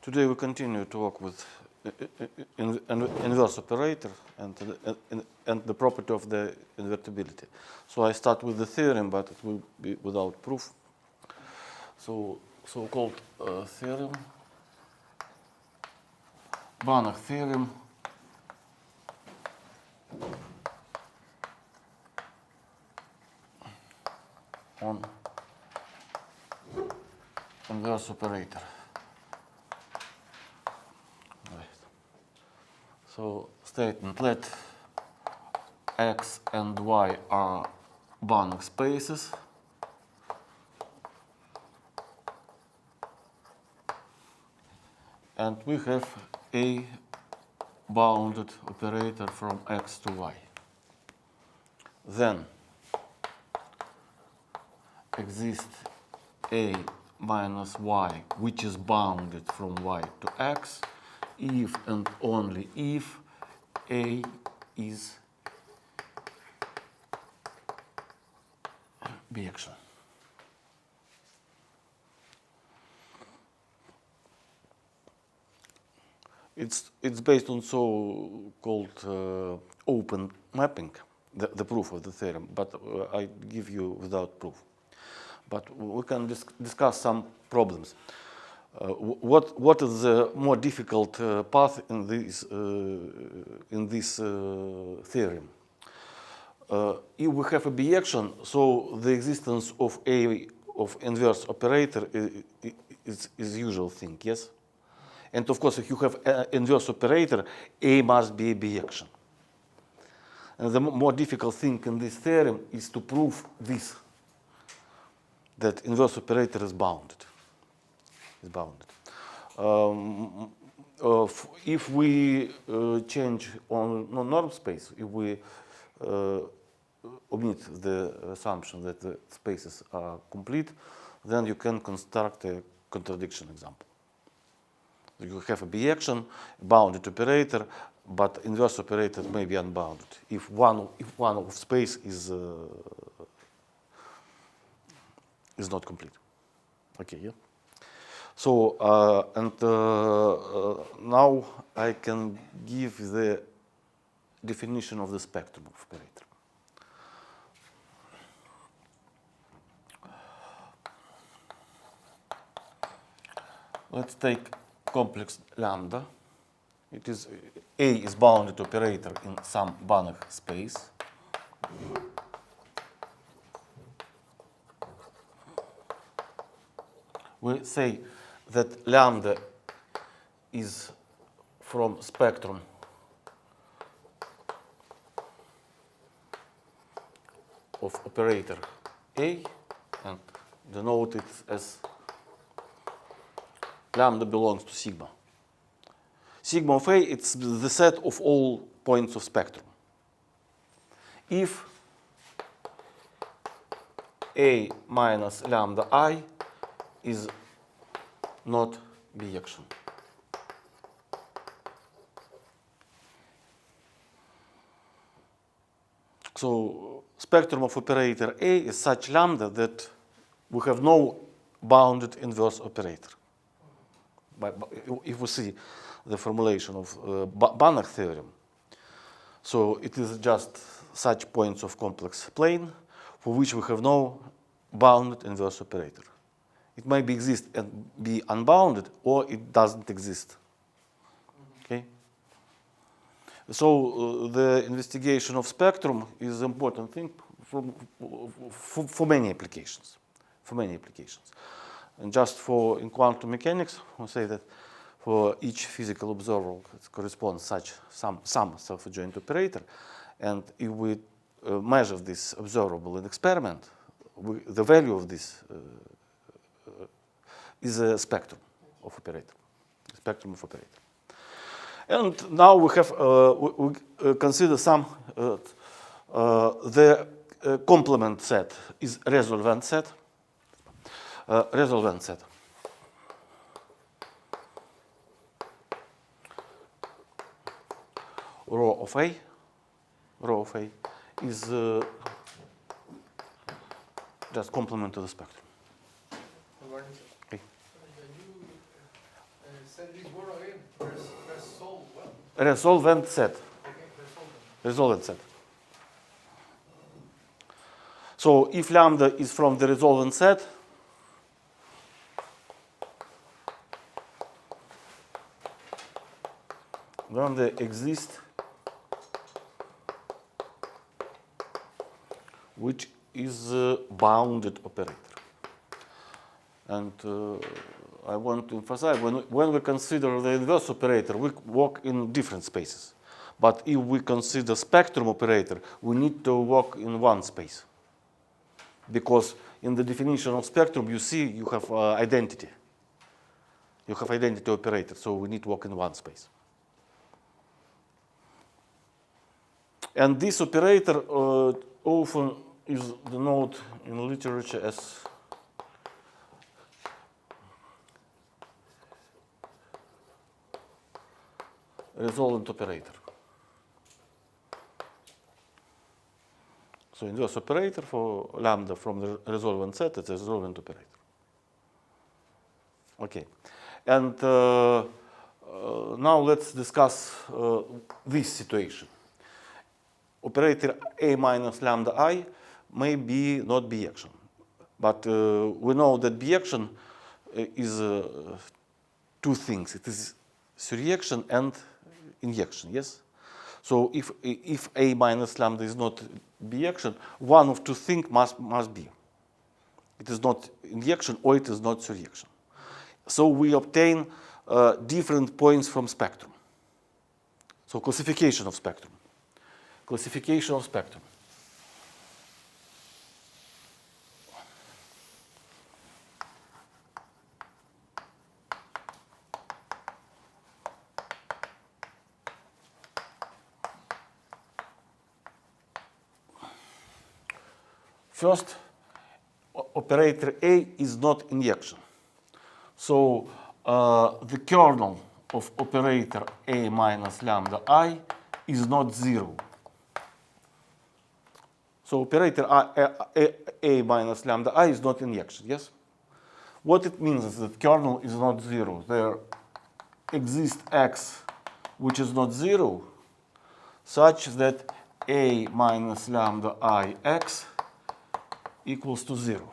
Today we continue to work with inverse operator and the property of the invertibility. So I start with the theorem, but it will be without proof. So-called theorem, Banach theorem on inverse operator. So statement, let x and y are Banach spaces and we have a bounded operator from x to y. Then exists a minus y, which is bounded from y to x, if and only if a is bijection. It's based on so-called open mapping, the proof of the theorem, but I give you without proof. But we can discuss some problems. What is the more difficult path in this theorem? If we have a bijection, so the existence of inverse operator is usual thing, yes? And of course, if you have an inverse operator, A must be a bijection. And the more difficult thing in this theorem is to prove this, that inverse operator is bounded. If we change on norm space, if we omit the assumption that the spaces are complete, then you can construct a contradiction example. You have a bijection, bounded operator, but inverse operator may be unbounded if one of space is not complete. Okay, yeah. So now I can give the definition of the spectrum of operator. Let's take complex lambda. It is A is bounded operator in some Banach space. We say that lambda is from spectrum of operator A and denote it as lambda belongs to sigma. Sigma of A, it's the set of all points of spectrum. If A minus lambda I is not bijection. So spectrum of operator A is such lambda that we have no bounded inverse operator. If we see the formulation of Banach theorem, so it is just such points of complex plane for which we have no bounded inverse operator. It might exist and be unbounded, or it doesn't exist. Okay. So the investigation of spectrum is an important thing for many applications. And just in quantum mechanics, we say that for each physical observer it corresponds such some self-adjoint operator, and if we measure this observable in experiment, the value of this is a spectrum of operator. And now we have we consider some the complement set is resolvent set. Rho of A is just complement to the spectrum. Okay. Send resolvent set. Resolvent set. So if lambda is from the resolvent set, then there exists which is a bounded operator. And I want to emphasize, when we consider the inverse operator, we work in different spaces. But if we consider spectrum operator, we need to work in one space. Because in the definition of spectrum, you see you have identity. You have identity operator, so we need to work in one space. And this operator often is denoted in literature as resolvent operator. So inverse operator for lambda from the resolvent set, it's a resolvent operator. Okay, and now let's discuss this situation. Operator A minus lambda I may be not bijection, but we know that bijection is two things. It is surjection and injection, yes? So if A minus lambda is not bijection, one of two things must be. It is not injection or it is not surjection. So we obtain different points from spectrum. So classification of spectrum. Classification of spectrum. First, operator A is not injection. So the kernel of operator A minus lambda I is not zero. So operator A minus lambda I is not injection, yes? What it means is that kernel is not zero. There exists X which is not zero, such that A minus lambda I X equals to 0.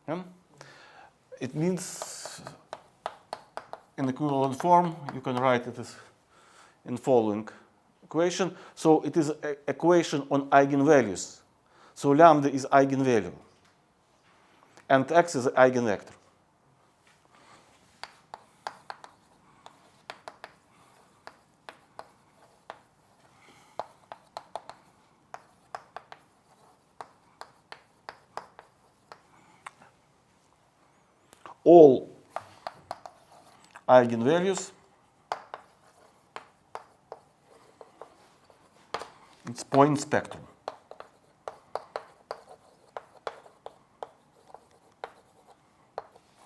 Yeah? It means in equivalent form, you can write it as in following equation. So it is an equation on eigenvalues. So lambda is eigenvalue, and X is an eigenvector. All eigenvalues, it's point spectrum.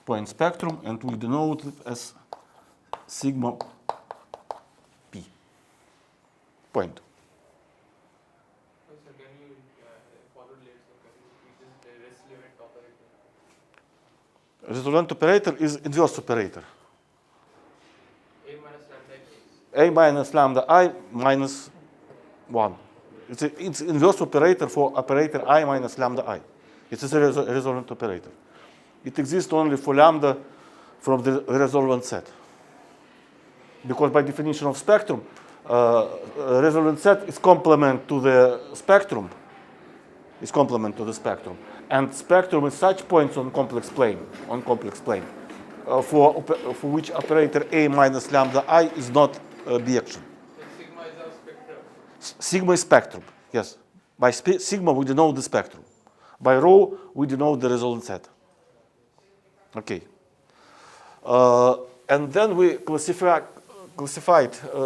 Point spectrum, and we denote it as sigma p. Point. So can you follow later? Can you teach us the resolvent operator? Resolvent operator is inverse operator. A minus lambda x. A minus lambda I minus 1. It's inverse operator for operator I minus lambda I. It is a resolvent operator. It exists only for lambda from the resolvent set. Because by definition of spectrum, resolvent set is complement to the spectrum. Is complement to the spectrum. And spectrum is such points on complex plane, for which operator A minus lambda I is not bijection. So sigma is our spectrum. Sigma is spectrum, yes. By sigma we denote the spectrum. By rho we denote the resolvent set. Okay. And then we classified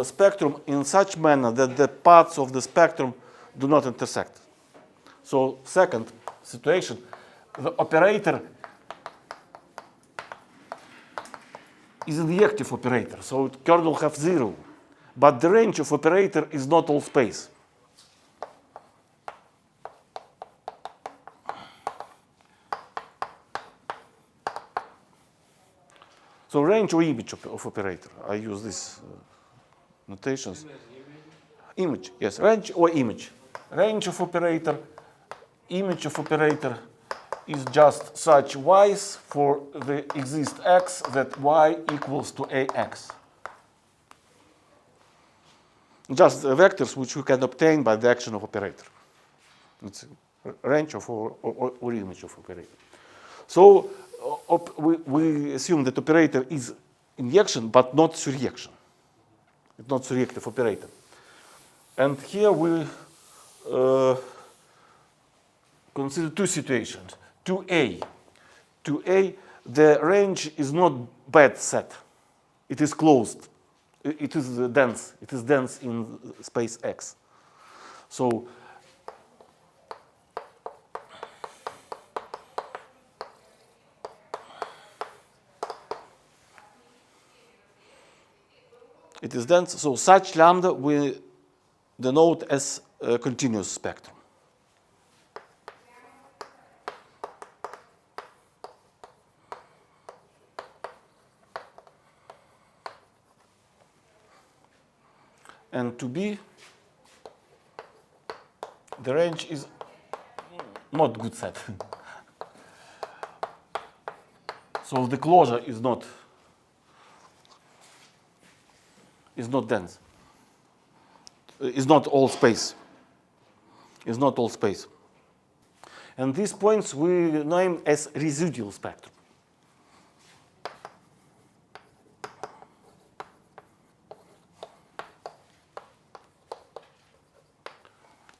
spectrum in such manner that the parts of the spectrum do not intersect. So second situation, the operator is an injective operator, so kernel have 0. But the range of operator is not all space. So range or image of operator. I use these notations. Image, yes, range or image. Range of operator, image of operator is just such y's for the exist x that y equals to ax. Just vectors which we can obtain by the action of operator. It's range of or image of operator. So we assume that operator is injection but not surjection. It's not surjective operator. And here we consider two situations. 2a. 2a, the range is not bad set. It is closed. It is dense. It is dense in space X. So it is dense. So such lambda we denote as a continuous spectrum. And to B, the range is not good set. So the closure is not dense. Is not all space. Is not all space. And these points we name as residual spectrum.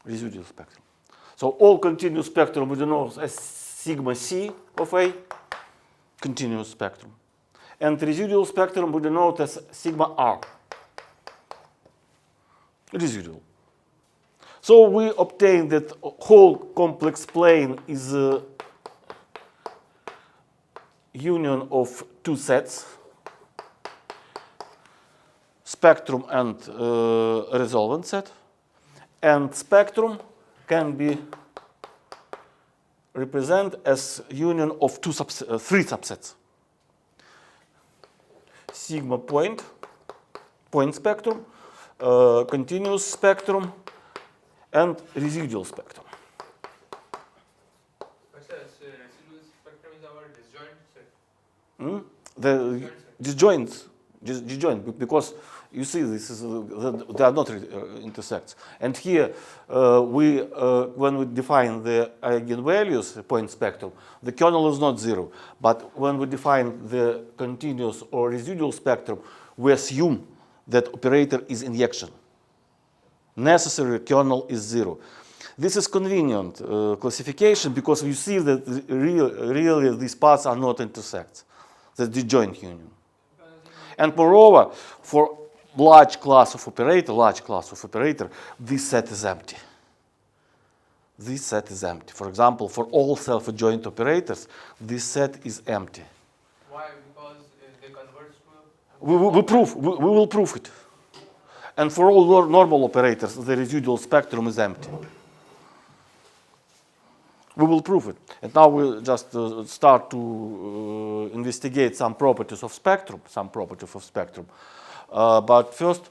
Residual spectrum. So all continuous spectrum we denote as sigma c of A, continuous spectrum. And residual spectrum we denote as sigma r, residual. So we obtain that whole complex plane is a union of two sets, spectrum and resolvent set. And spectrum can be represented as union of three subsets. Sigma point spectrum, continuous spectrum, and residual spectrum. But sir, residual spectrum is our disjoint set. The disjoint, because you see this is they are not intersects. And here when we define the eigenvalues point spectrum, the kernel is not zero. But when we define the continuous or residual spectrum, we assume that operator is injection. Necessary kernel is zero. This is convenient classification because you see that really these paths are not intersects. The disjoint union. And moreover, for large class of operator, this set is empty. This set is empty. For example, for all self-adjoint operators, this set is empty. Why? Because they converge to. We will prove it. And for all normal operators, the residual spectrum is empty. We will prove it. And now we'll just start to investigate some properties of spectrum, but first,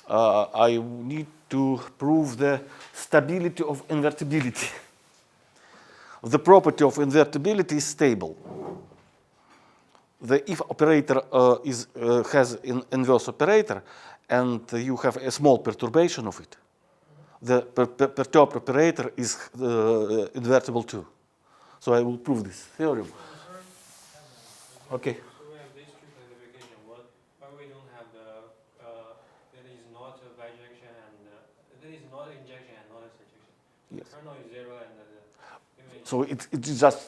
I need to prove the stability of invertibility. The property of invertibility is stable. The if operator has an inverse operator, and you have a small perturbation of it, the perturbed operator is invertible too. So I will prove this theorem. Okay. So we have these two classifications. Why we don't have there is not a bijection and there is not injection and not a surjection. Yes. Kernel is zero and So it is just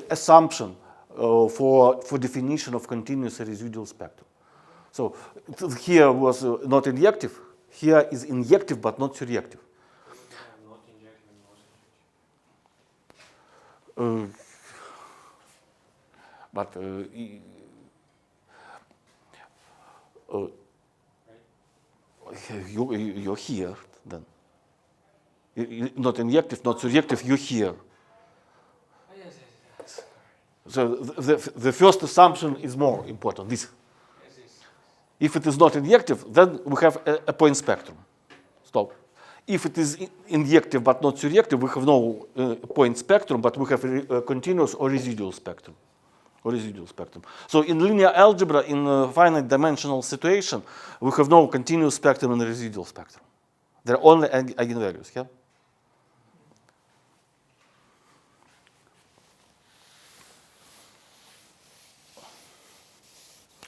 assumption for definition of continuous residual spectrum. So here was not injective. Here is injective but not surjective. not injection and not surjection. But you're here then. Not injective, not surjective, you're here. Yes. So the first assumption is more important. This If it is not injective, then we have a point spectrum. Stop. If it is injective but not surjective, we have no point spectrum, but we have a continuous or residual spectrum. So in linear algebra, in a finite dimensional situation, we have no continuous spectrum and residual spectrum. There are only eigenvalues. Yeah?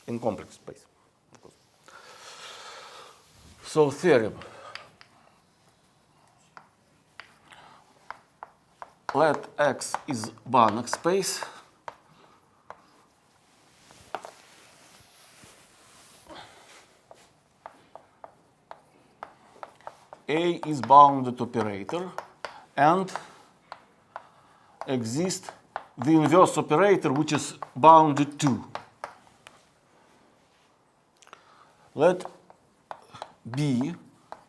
In complex space. So theorem. Let X is Banach space. A is bounded operator and exists the inverse operator which is bounded to. Let B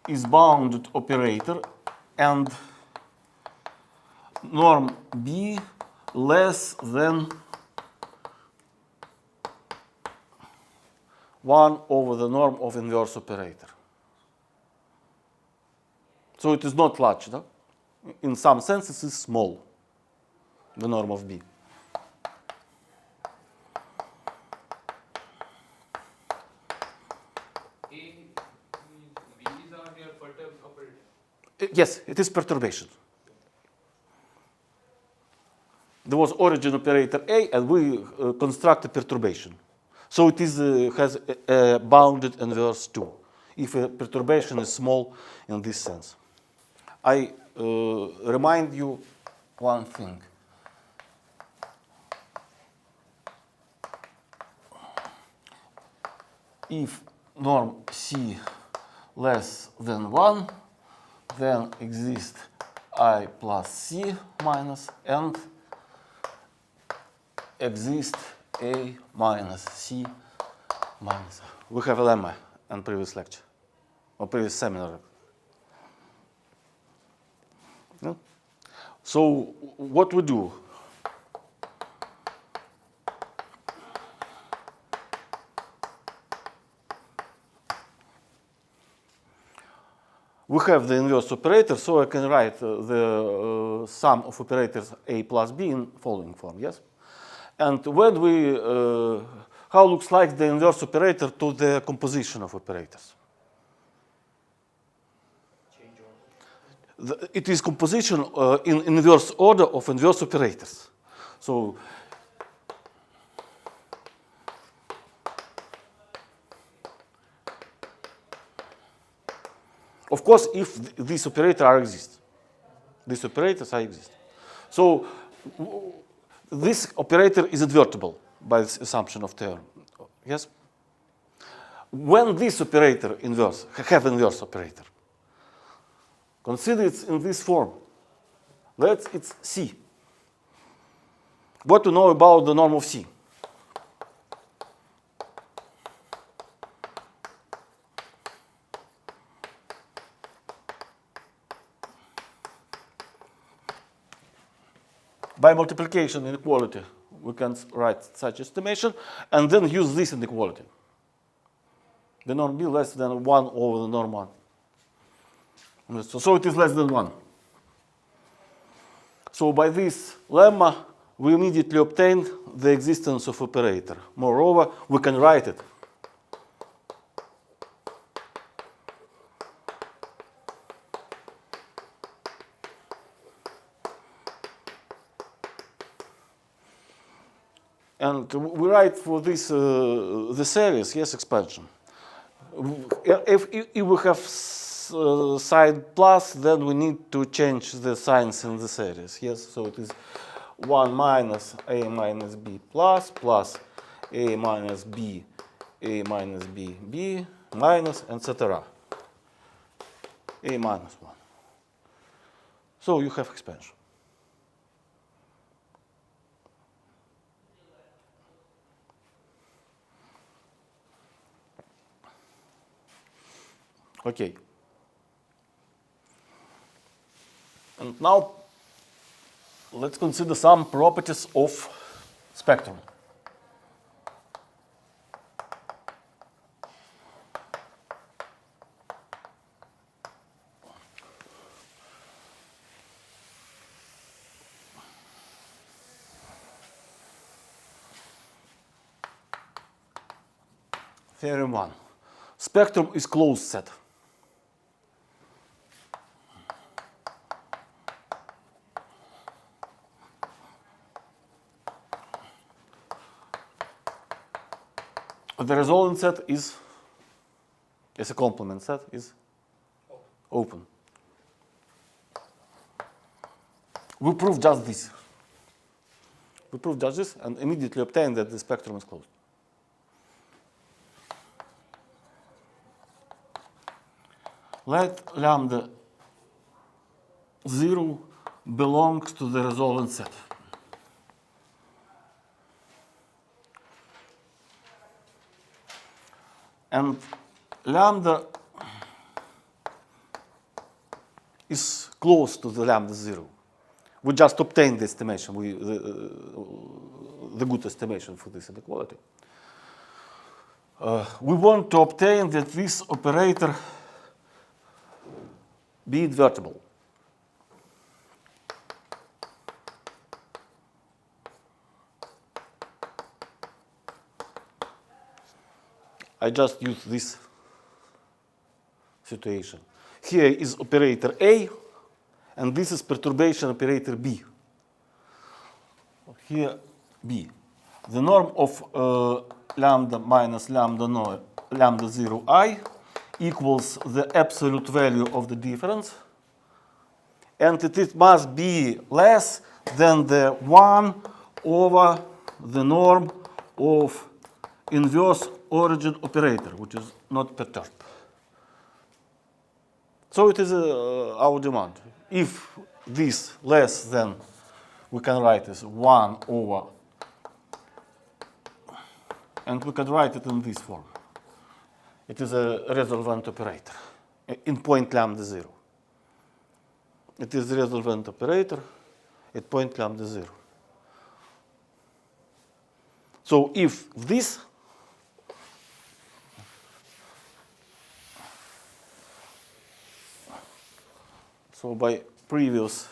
is bounded operator and norm B less than 1 over the norm of inverse operator. So it is not large, no? In some sense it is small, the norm of B. B's are here perturb operator. Yes, it is perturbation. There was origin operator A, and we construct a perturbation. So it is, has a bounded inverse too, if a perturbation is small in this sense. I remind you one thing. If norm C less than 1, then exists I plus C minus and exists A minus C minus. We have a lemma in previous lecture or previous seminar. Yeah? So what we do? We have the inverse operator, so I can write the sum of operators A plus B in following form, yes? And when we, how looks like the inverse operator to the composition of operators? It is composition in inverse order of inverse operators. So of course, if these operators exist, these operators exist. So this operator is invertible by this assumption of theorem. Yes. When this operator inverse have inverse operator, consider it in this form. It's C. What to know about the norm of C? By multiplication inequality, we can write such estimation and then use this inequality. The norm B less than 1 over the norm 1. So it is less than 1. So by this lemma, we immediately obtain the existence of operator. Moreover, we can write it. And we write for this the series, yes, expansion. If we have sign plus, then we need to change the signs in the series. Yes, so it is 1 minus A minus B plus A minus B, B minus, etc. A minus 1. So you have expansion. Okay. And now let's consider some properties of spectrum. Theorem 1. Spectrum is closed set. The resolvent set is, as a complement set, is open. We prove just this. We prove just this and immediately obtain that the spectrum is closed. Let lambda 0 belongs to the resolvent set. And lambda is close to the lambda 0. We just obtained the estimation, the good estimation for this inequality. We want to obtain that this operator be invertible. I just use this situation. Here is operator A, and this is perturbation operator B. Here, B. The norm of lambda minus lambda 0 I equals the absolute value of the difference, and it must be less than the 1 over the norm of inverse origin operator, which is not perturbed. So it is our demand. If this less than, we can write as 1 over, and we can write it in this form. It is a resolvent operator in point lambda 0. It is a resolvent operator at point lambda 0. So if this so by previous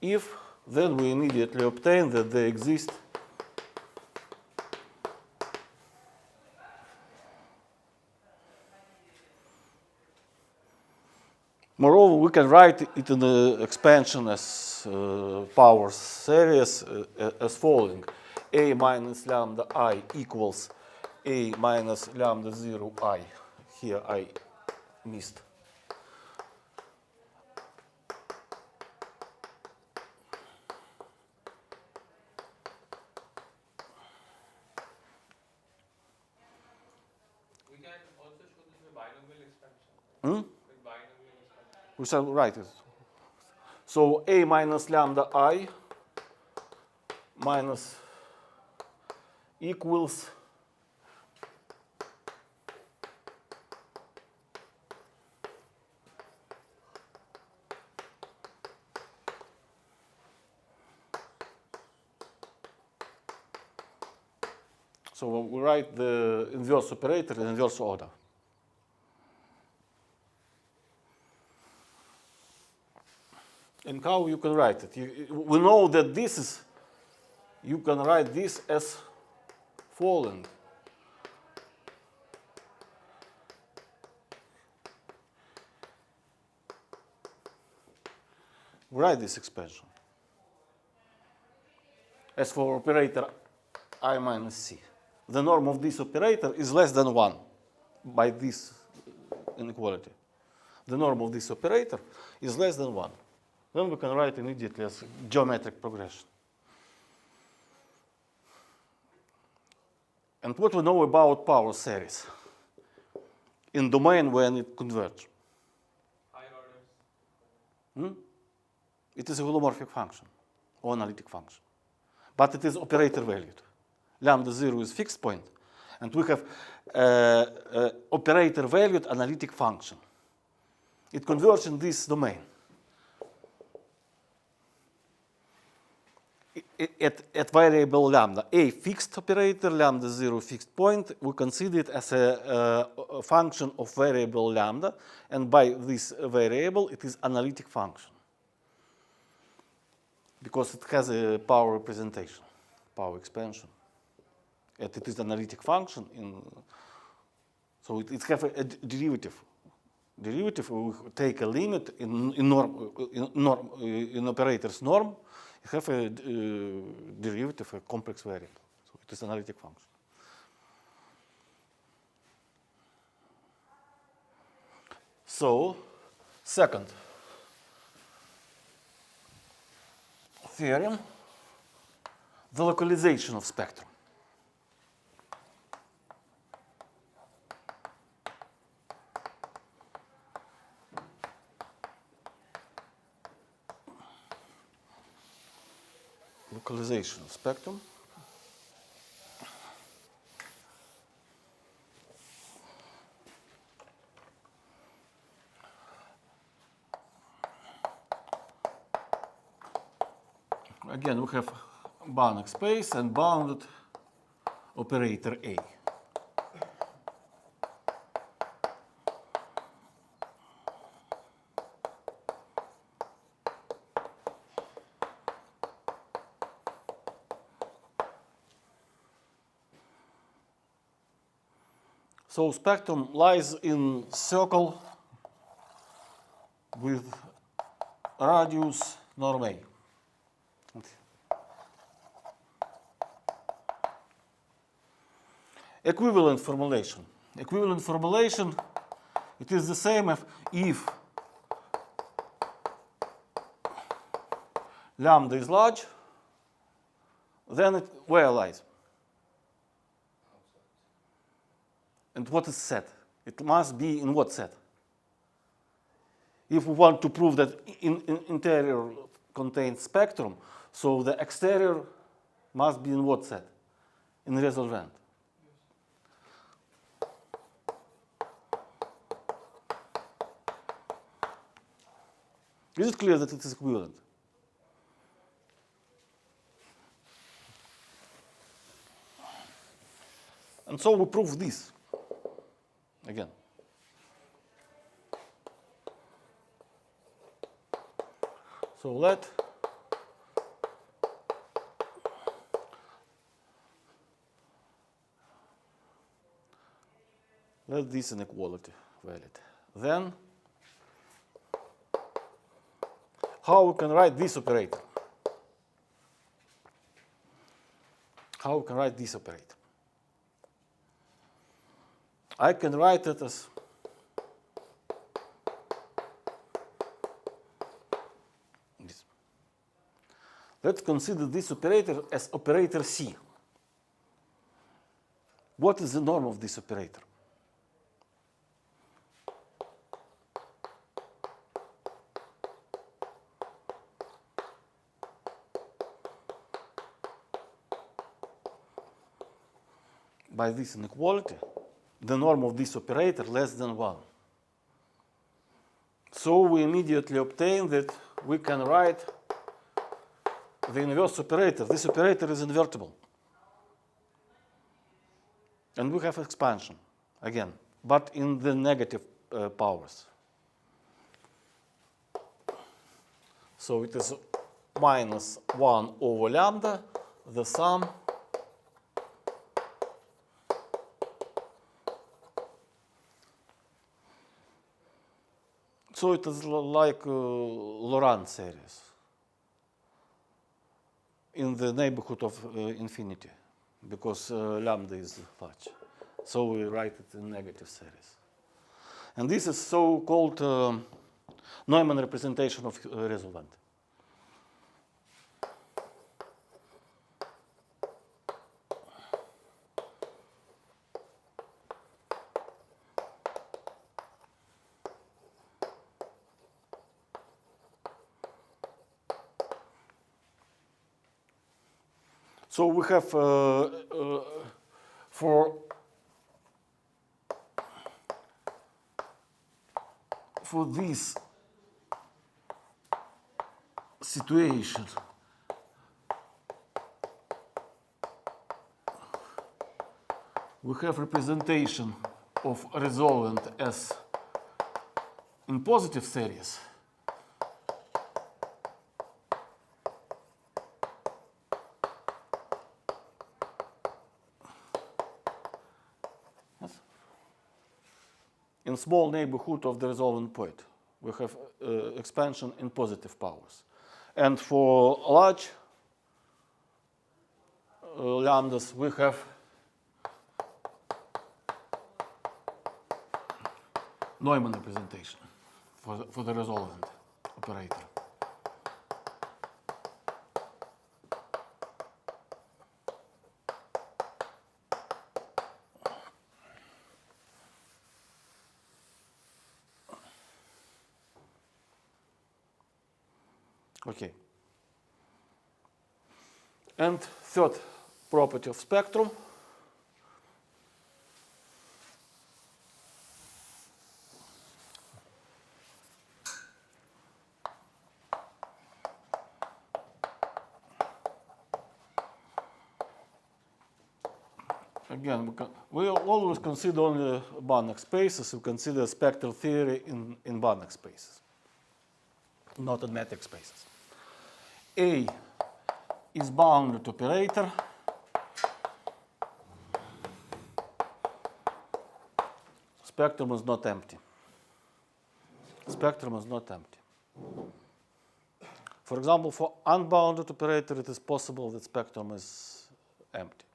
if, then we immediately obtain that they exist Moreover, we can write it in the expansion as power series as following. A minus lambda I equals A minus lambda 0 I. Here I missed. We can also show this with binomial expansion. Hmm? With binomial expansion. We shall write it. So A minus lambda I minus equals so we write the inverse operator in inverse order. And how you can write it? We know that this is, you can write this as following. Write this expression. As for operator I minus C, the norm of this operator is less than 1 by this inequality. The norm of this operator is less than 1. Then we can write immediately as geometric progression. And what we know about power series in domain when it converges? Higher orders. It is a holomorphic function or analytic function. But it is operator valued. Lambda 0 is fixed point, and we have operator valued analytic function. It converges in this domain. At variable lambda, a fixed operator, lambda 0 fixed point, we consider it as a function of variable lambda, and by this variable, it is analytic function because it has a power representation, power expansion. and it is analytic function. So it has a derivative. Derivative, we take a limit in operator's norm, you have a derivative, a complex variable. So it is analytic function. So, second theorem, the localization of spectrum. Localization of spectrum. Again, we have Banach space and bounded operator A. So spectrum lies in circle with radius norm A. Equivalent formulation. Equivalent formulation, it is the same if lambda is large, then it where lies? And what is set? It must be in what set? If we want to prove that interior contains spectrum, so the exterior must be in what set? In resolvent. Is it clear that it is equivalent? And so we prove this again. So let this inequality valid. Then how we can write this operator? How we can write this operator? I can write it as this. Let's consider this operator as operator C. What is the norm of this operator? By this inequality, the norm of this operator less than 1. So we immediately obtain that we can write the inverse operator. This operator is invertible. And we have expansion, again, but in the negative powers. So it is minus 1 over lambda, the sum so it is like Laurent series in the neighborhood of infinity, because lambda is large. So we write it in negative series. And this is so-called Neumann representation of resolvent. So we have for this situation, we have representation of resolvent as in positive series. in small neighborhood of the resolvent point. We have expansion in positive powers. And for large lambdas, we have Neumann representation for the resolvent operator. Okay. And third property of spectrum. Again, we always consider only Banach spaces. We consider spectral theory in Banach spaces, not in metric spaces. A is bounded operator. Spectrum is not empty. Spectrum is not empty. For example, for unbounded operator, it is possible that spectrum is empty.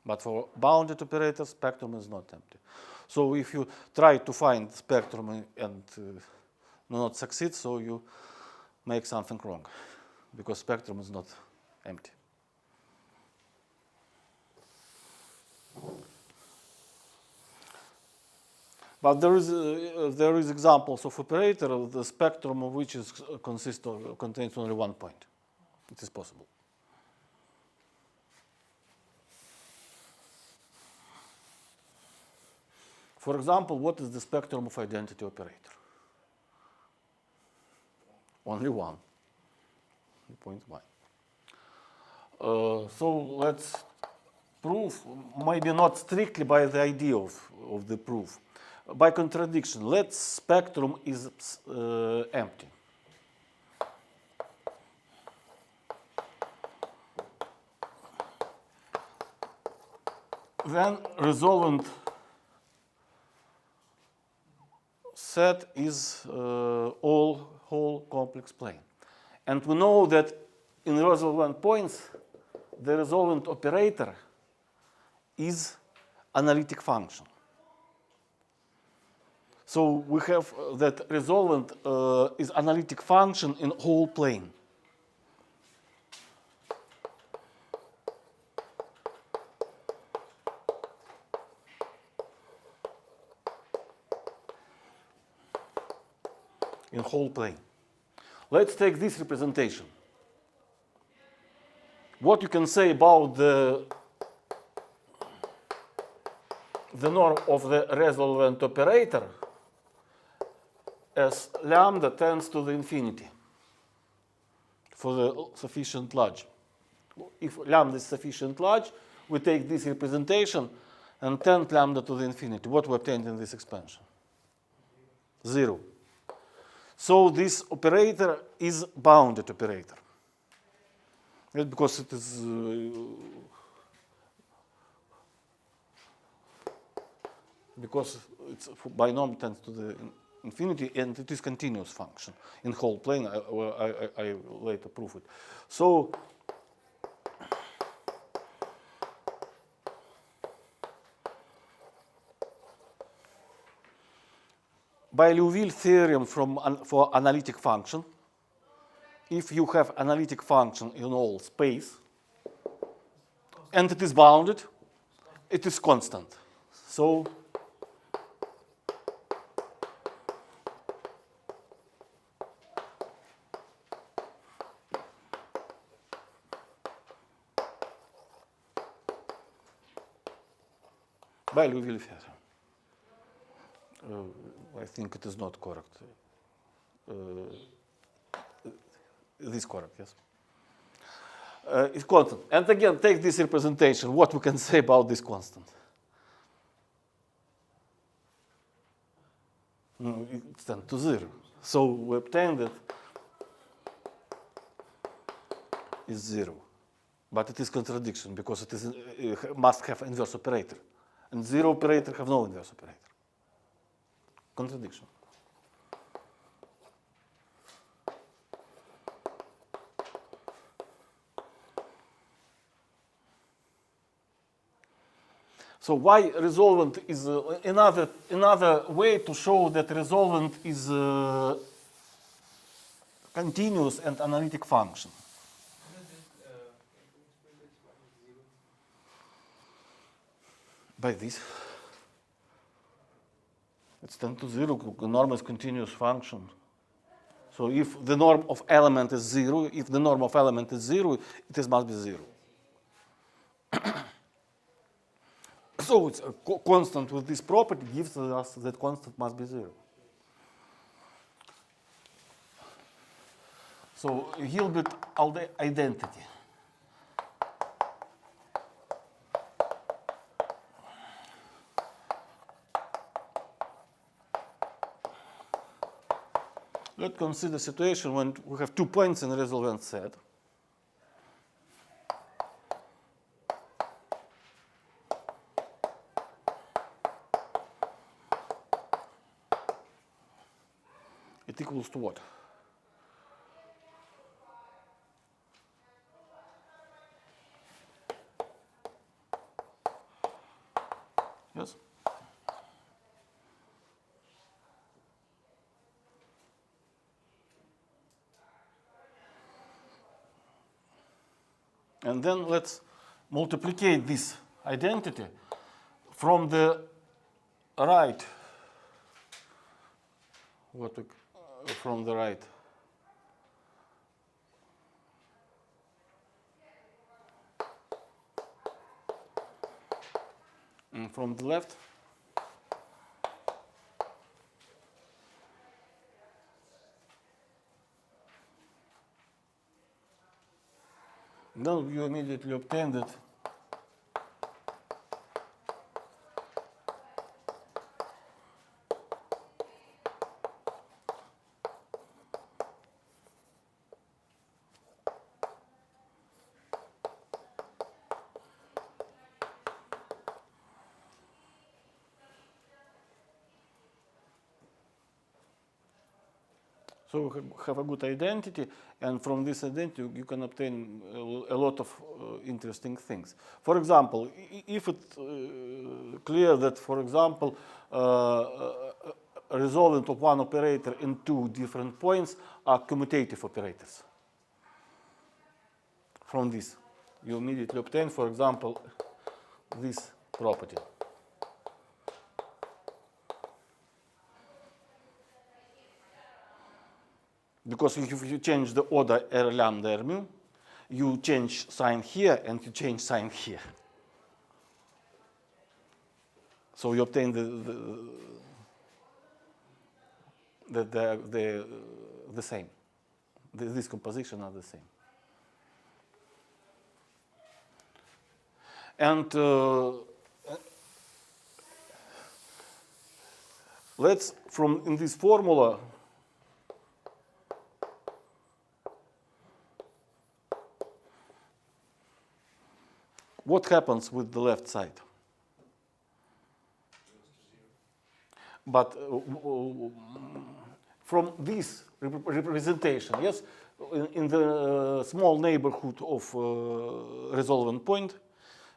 But for bounded operator, spectrum is not empty. So if you try to find spectrum and do not succeed, so you make something wrong, because spectrum is not empty. But there is examples of operator of the spectrum of which is contains only one point. It is possible. For example, what is the spectrum of identity operator? Only one. 0.1. So let's prove, maybe not strictly by the idea of the proof, by contradiction. Let's spectrum is empty. Then resolvent set is all whole complex plane. And we know that in resolvent points, the resolvent operator is analytic function. So we have that resolvent is analytic function in whole plane. In whole plane. Let's take this representation. What you can say about the norm of the resolvent operator as lambda tends to the infinity for the sufficient large. If lambda is sufficient large, we take this representation and tend lambda to the infinity. What we obtained in this expansion? 0. So this operator is bounded operator. Because it is because it's binom tends to the infinity and it is continuous function in whole plane. I later prove it. So by Liouville theorem for analytic function, if you have analytic function in all space and it is bounded, it is constant. So by Liouville theorem. I think it is not correct. It is correct, yes. It's constant. And again, take this representation. What we can say about this constant? It tends to 0. So we obtain that is 0. But it is contradiction because it is must have inverse operator. And 0 operator have no inverse operator. contradiction. So why resolvent is another way to show that resolvent is a continuous and analytic function. By this. It's 10 to 0, norm is continuous function. So if the norm of element is 0, it must be 0. So it's a constant with this property gives us that constant must be 0. So Hilbert identity. Let's consider a situation when we have 2 points in a resolvent set. It equals to what? Yes? And then let's multiplicate this identity from the right. From the right. And from the left. Then you immediately obtain that so we have a good identity, and from this identity you can obtain a lot of interesting things. For example, if it's clear that, for example, a resolvent of one operator in 2 different points are commutative operators. From this, you immediately obtain, for example, this property. Because if you change the order R lambda R mu, you change sign here and you change sign here. So you obtain the same. This composition are the same. And let's, from in this formula, what happens with the left side? But from this representation, yes, in the small neighborhood of resolvent point,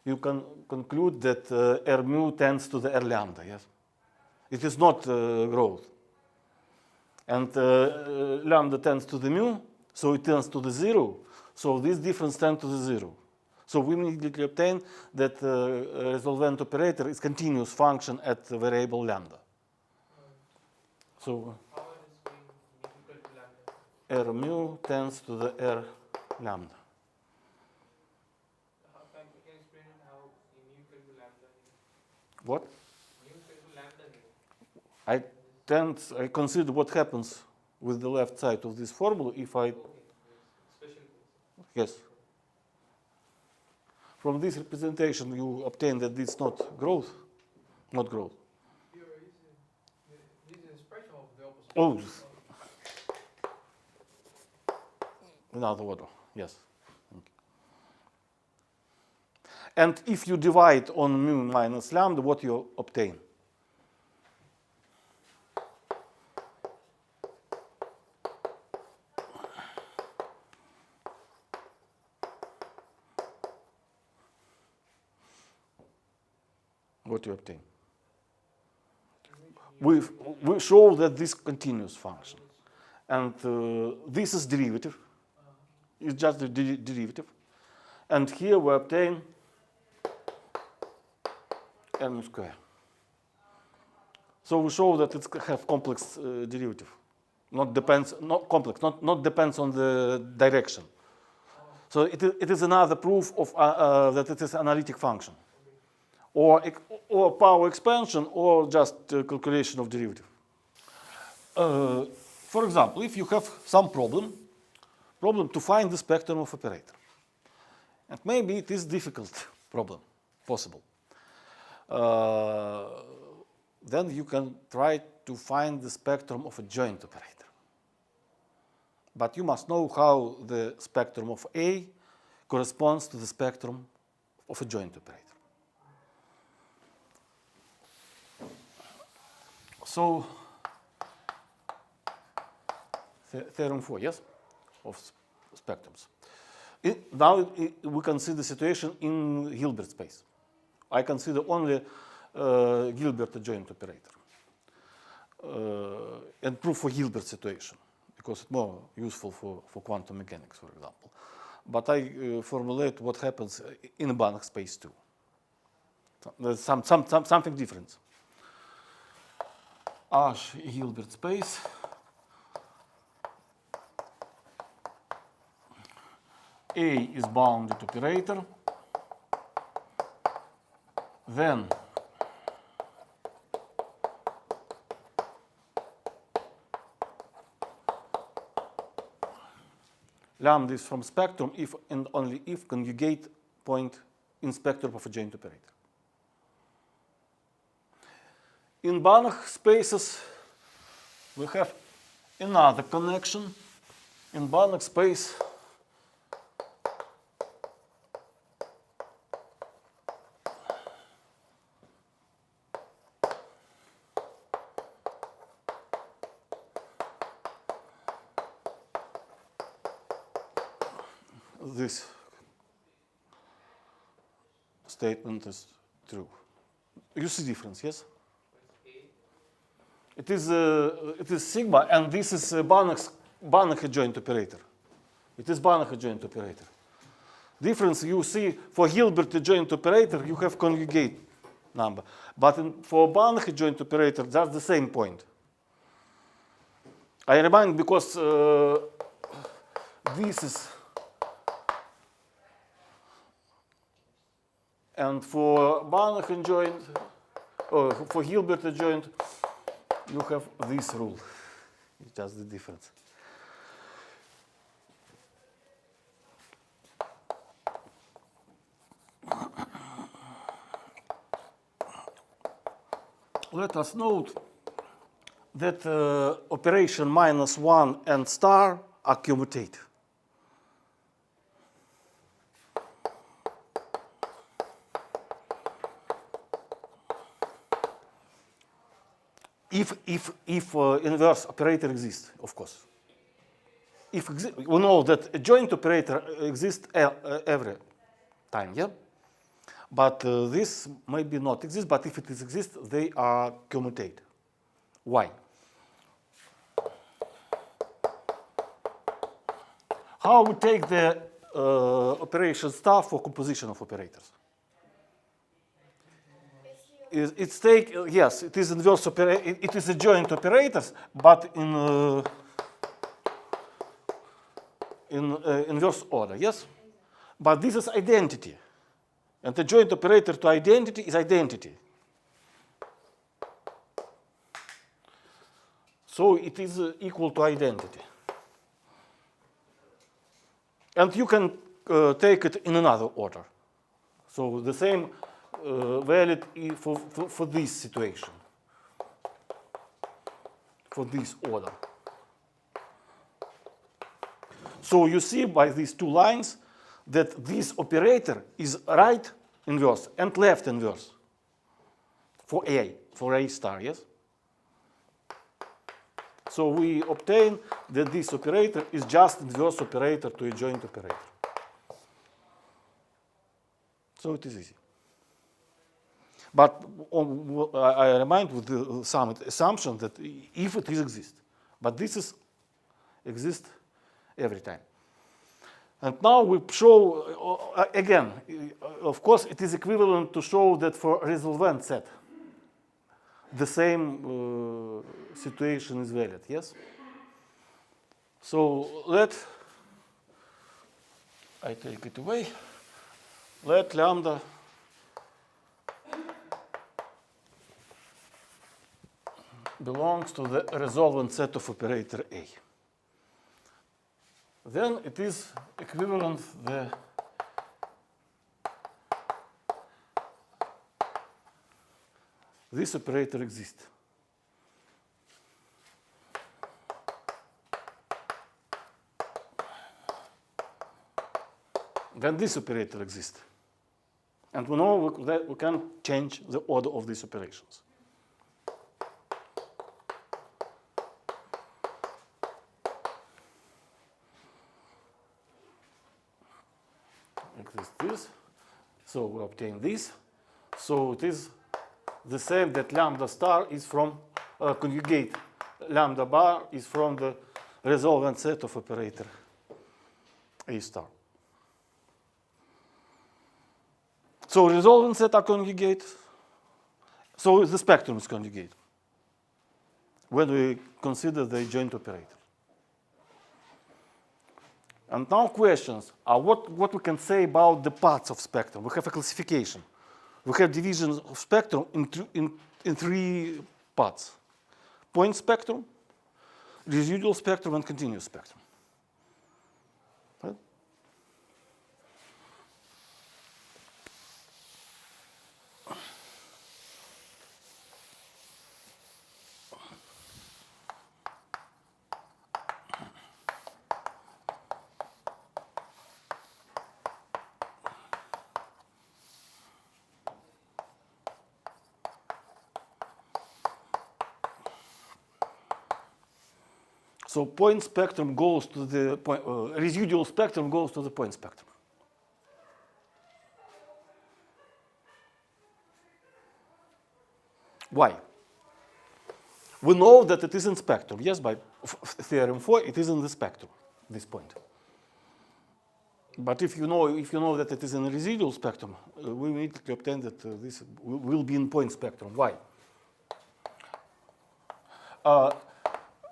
you can conclude that R mu tends to the R lambda, yes? It is not growth. And lambda tends to the mu, so it tends to the 0. So this difference tends to the 0. So we immediately obtain that resolvent operator is continuous function at the variable lambda. So How is this being equal to lambda? R mu tends to the R lambda. How can you explain how mu equal to lambda? What? Mu equal to lambda. I consider what happens with the left side of this formula if I. Okay, special case. Yes. From this representation, you obtain that it's not growth. Not growth. This is a spectrum of the opposite. Oh. Another order, yes. And if you divide on mu minus lambda, what you obtain? what you obtain. We show that this continuous function, and this is derivative. It's just the derivative, and here we obtain n square. So we show that it have complex derivative, not depends on the direction. So it is another proof of that it is analytic function, or power expansion, or just calculation of derivative. For example, if you have some problem to find the spectrum of operator, and maybe it is difficult problem, possible. Then you can try to find the spectrum of a joint operator. But you must know how the spectrum of A corresponds to the spectrum of a joint operator. So, theorem 4, yes, of spectrums. Now we consider the situation in Hilbert space. I consider only Hilbert adjoint operator and proof for Hilbert situation, because it's more useful for quantum mechanics, for example. But I formulate what happens in a Banach space too. There's something different. H Hilbert space. A is bounded operator. Then lambda is from spectrum if and only if conjugate point in spectrum of a joint operator. In Banach spaces, we have another connection. In Banach space, this statement is true. You see difference, yes? It is sigma, and this is Banach adjoint operator. It is Banach adjoint operator. Difference you see for Hilbert adjoint operator, you have conjugate number, but for Banach adjoint operator, that's the same point. I remind because this is, and for Banach adjoint, or for Hilbert adjoint, you have this rule. It's just the difference. Let us note that operation -1 and star are commutative. If inverse operator exists, of course. We know that a joint operator exists every time, yeah? But this maybe not exist, but if it exists, they are commutative. Why? How we take the operation star for composition of operators? It's take, yes, it is inverse operator. It is a joint operators, but in inverse order, yes. But this is identity, and the joint operator to identity is identity. So it is equal to identity, and you can take it in another order. So the same. Valid for this situation, for this order. So you see by these two lines that this operator is right inverse and left inverse for A star, yes? So we obtain that this operator is just inverse operator to a joint operator. So it is easy. But I remind with some assumption that if it exists, but this exists every time. And now we show, again, of course, it is equivalent to show that for resolvent set, the same situation is valid, yes? So I take it away. Let lambda belongs to the resolvent set of operator A. Then it is equivalent this operator exists. Then this operator exists. And we know that we can change the order of these operations. Exists this. So we obtain this. So it is the same that lambda star is from conjugate lambda bar is from the resolvent set of operator A star. So resolvent set are conjugate. So the spectrum is conjugate when we consider the adjoint operator. And now questions are what we can say about the parts of spectrum. We have a classification. We have divisions of spectrum in three parts: point spectrum, residual spectrum, and continuous spectrum. Right? So point spectrum goes to the point, residual spectrum goes to the point spectrum. Why? We know that it is in spectrum. Yes, by theorem 4, it is in the spectrum, this point. But if you know that it is in the residual spectrum, we immediately obtain that this will be in point spectrum. Why?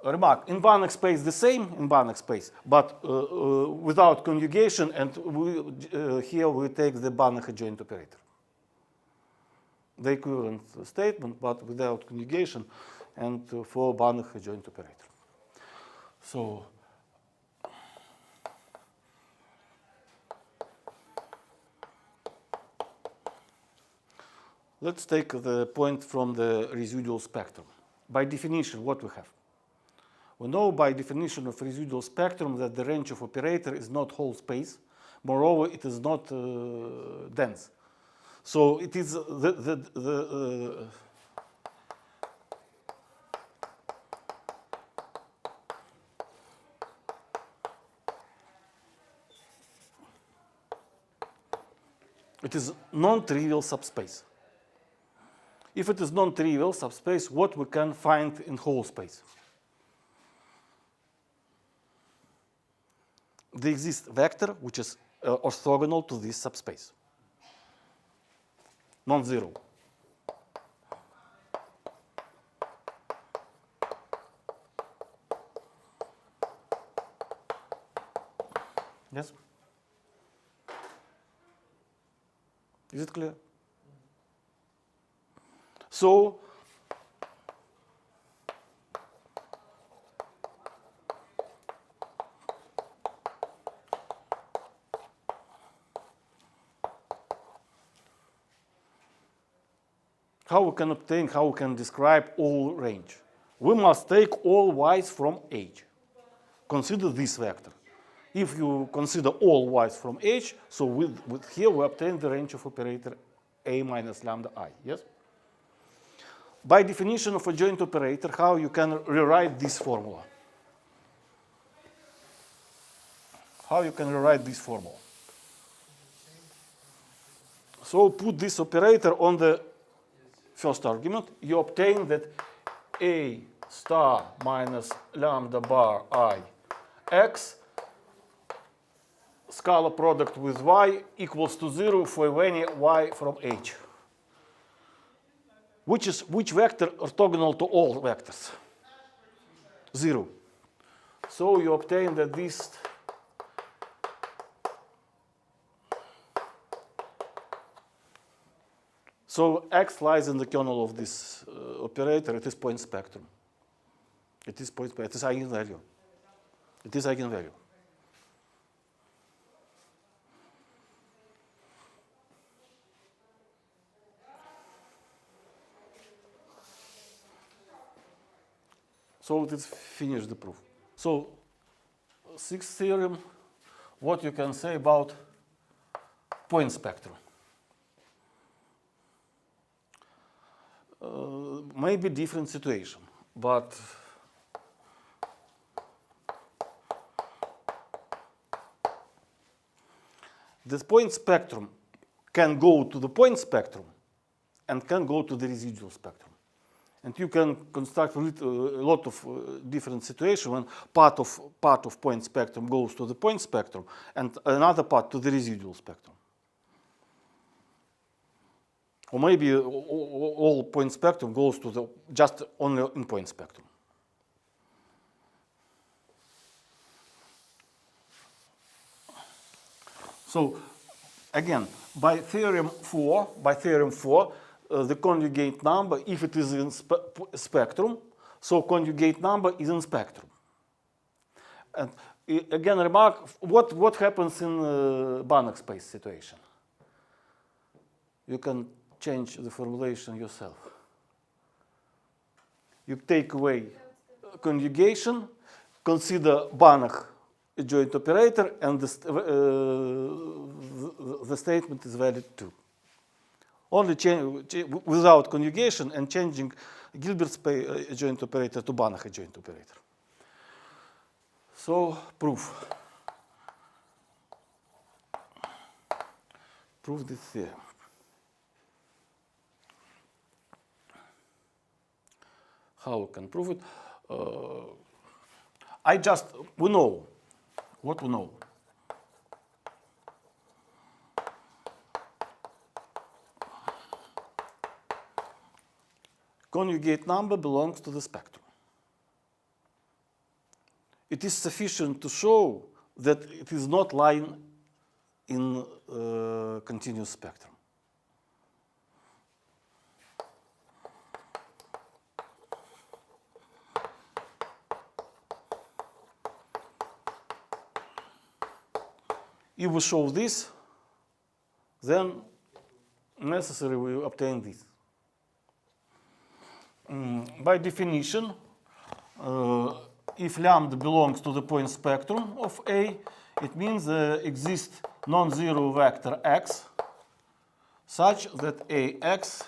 Remark, in Banach space the same in Banach space, but without conjugation, and here we take the Banach adjoint operator. The equivalent statement, but without conjugation, and for Banach adjoint operator. So let's take the point from the residual spectrum. By definition, what we have? We know by definition of residual spectrum that the range of operator is not whole space. Moreover, it is not dense. So it is it is non-trivial subspace. If it is non-trivial subspace, what we can find in whole space? There exists vector which is orthogonal to this subspace, non-zero. Yes? Is it clear? So how we can obtain, how we can describe all range? We must take all y's from H. Consider this vector. If you consider all y's from H, so with here we obtain the range of operator A minus lambda I, yes? By definition of adjoint operator, how you can rewrite this formula? How you can rewrite this formula? So put this operator on the first argument, you obtain that A star minus lambda bar I x scalar product with y equals to 0 for any y from H. Which vector orthogonal to all vectors? 0. So you obtain that this so X lies in the kernel of this operator. It is point spectrum. It is point spectrum. It is eigenvalue. It is eigenvalue. So let's finish the proof. So, sixth theorem, what you can say about point spectrum. Maybe different situation, but this point spectrum can go to the point spectrum and can go to the residual spectrum. And you can construct a lot of different situations when part of point spectrum goes to the point spectrum and another part to the residual spectrum. Or maybe all point spectrum goes to the just only in point spectrum. So again, by theorem 4, the conjugate number, if it is in spectrum, so conjugate number is in spectrum. And again, remark what happens in Banach space situation. You can change the formulation yourself. You take away conjugation, consider Banach a joint operator, and the statement is valid too. Only without conjugation and changing Gilbert's joint operator to Banach joint operator. So proof. Prove this theorem. How we can prove it? We know what we know. Conjugate number belongs to the spectrum. It is sufficient to show that it is not lying in continuous spectrum. If we show this, then necessary we obtain this. By definition, if lambda belongs to the point spectrum of A, it means there exists non-zero vector x such that Ax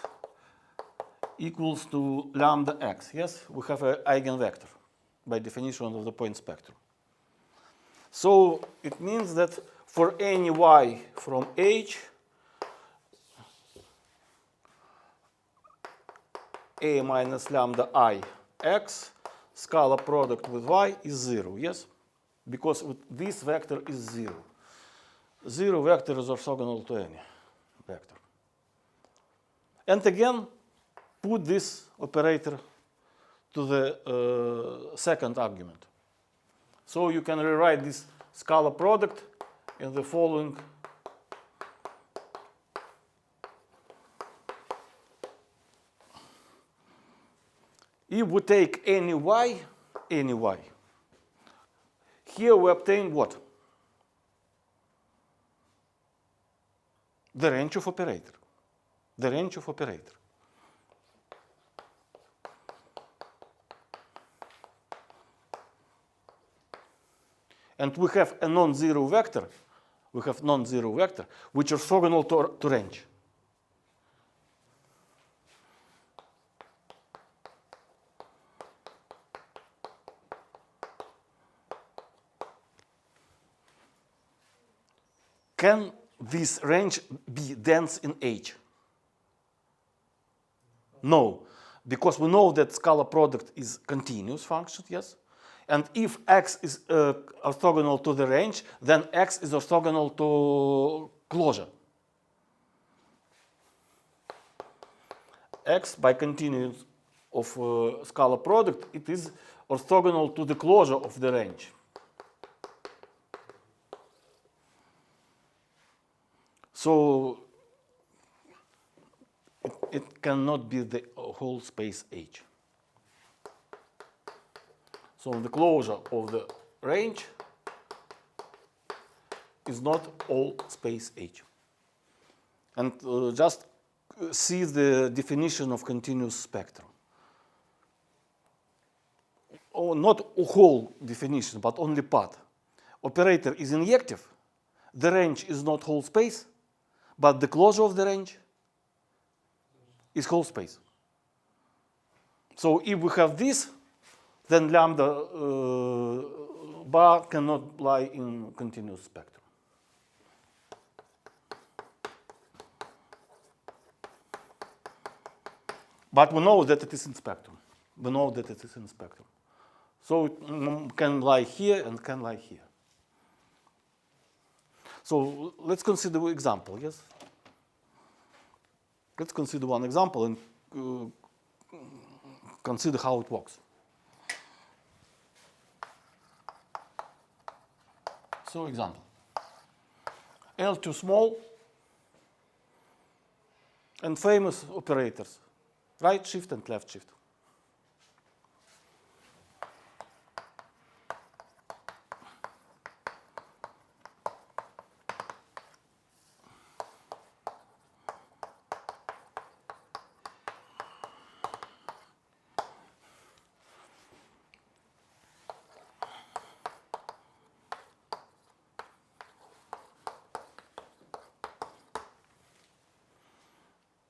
equals to lambda x. Yes, we have an eigenvector by definition of the point spectrum. So it means that for any y from H, A minus lambda I x scalar product with y is 0, yes? Because this vector is 0. 0 vector is orthogonal to any vector. And again, put this operator to the second argument. So you can rewrite this scalar product in the following. If we take any y, here we obtain what? The range of operator. The range of operator. And we have a non-zero vector. We have non-zero vector which are orthogonal to range. Can this range be dense in H? No, because we know that scalar product is continuous function, yes? And if x is orthogonal to the range, then x is orthogonal to closure. X by continuous of scalar product, it is orthogonal to the closure of the range. So it cannot be the whole space H. So the closure of the range is not all space H. And just see the definition of continuous spectrum. Oh, not a whole definition, but only part. Operator is injective. The range is not whole space, but the closure of the range is whole space. So if we have this, then lambda bar cannot lie in continuous spectrum. But we know that it is in spectrum. We know that it is in spectrum. So it can lie here and can lie here. So let's consider an example, yes? Let's consider one example and consider how it works. So example, L too small and famous operators, right shift and left shift.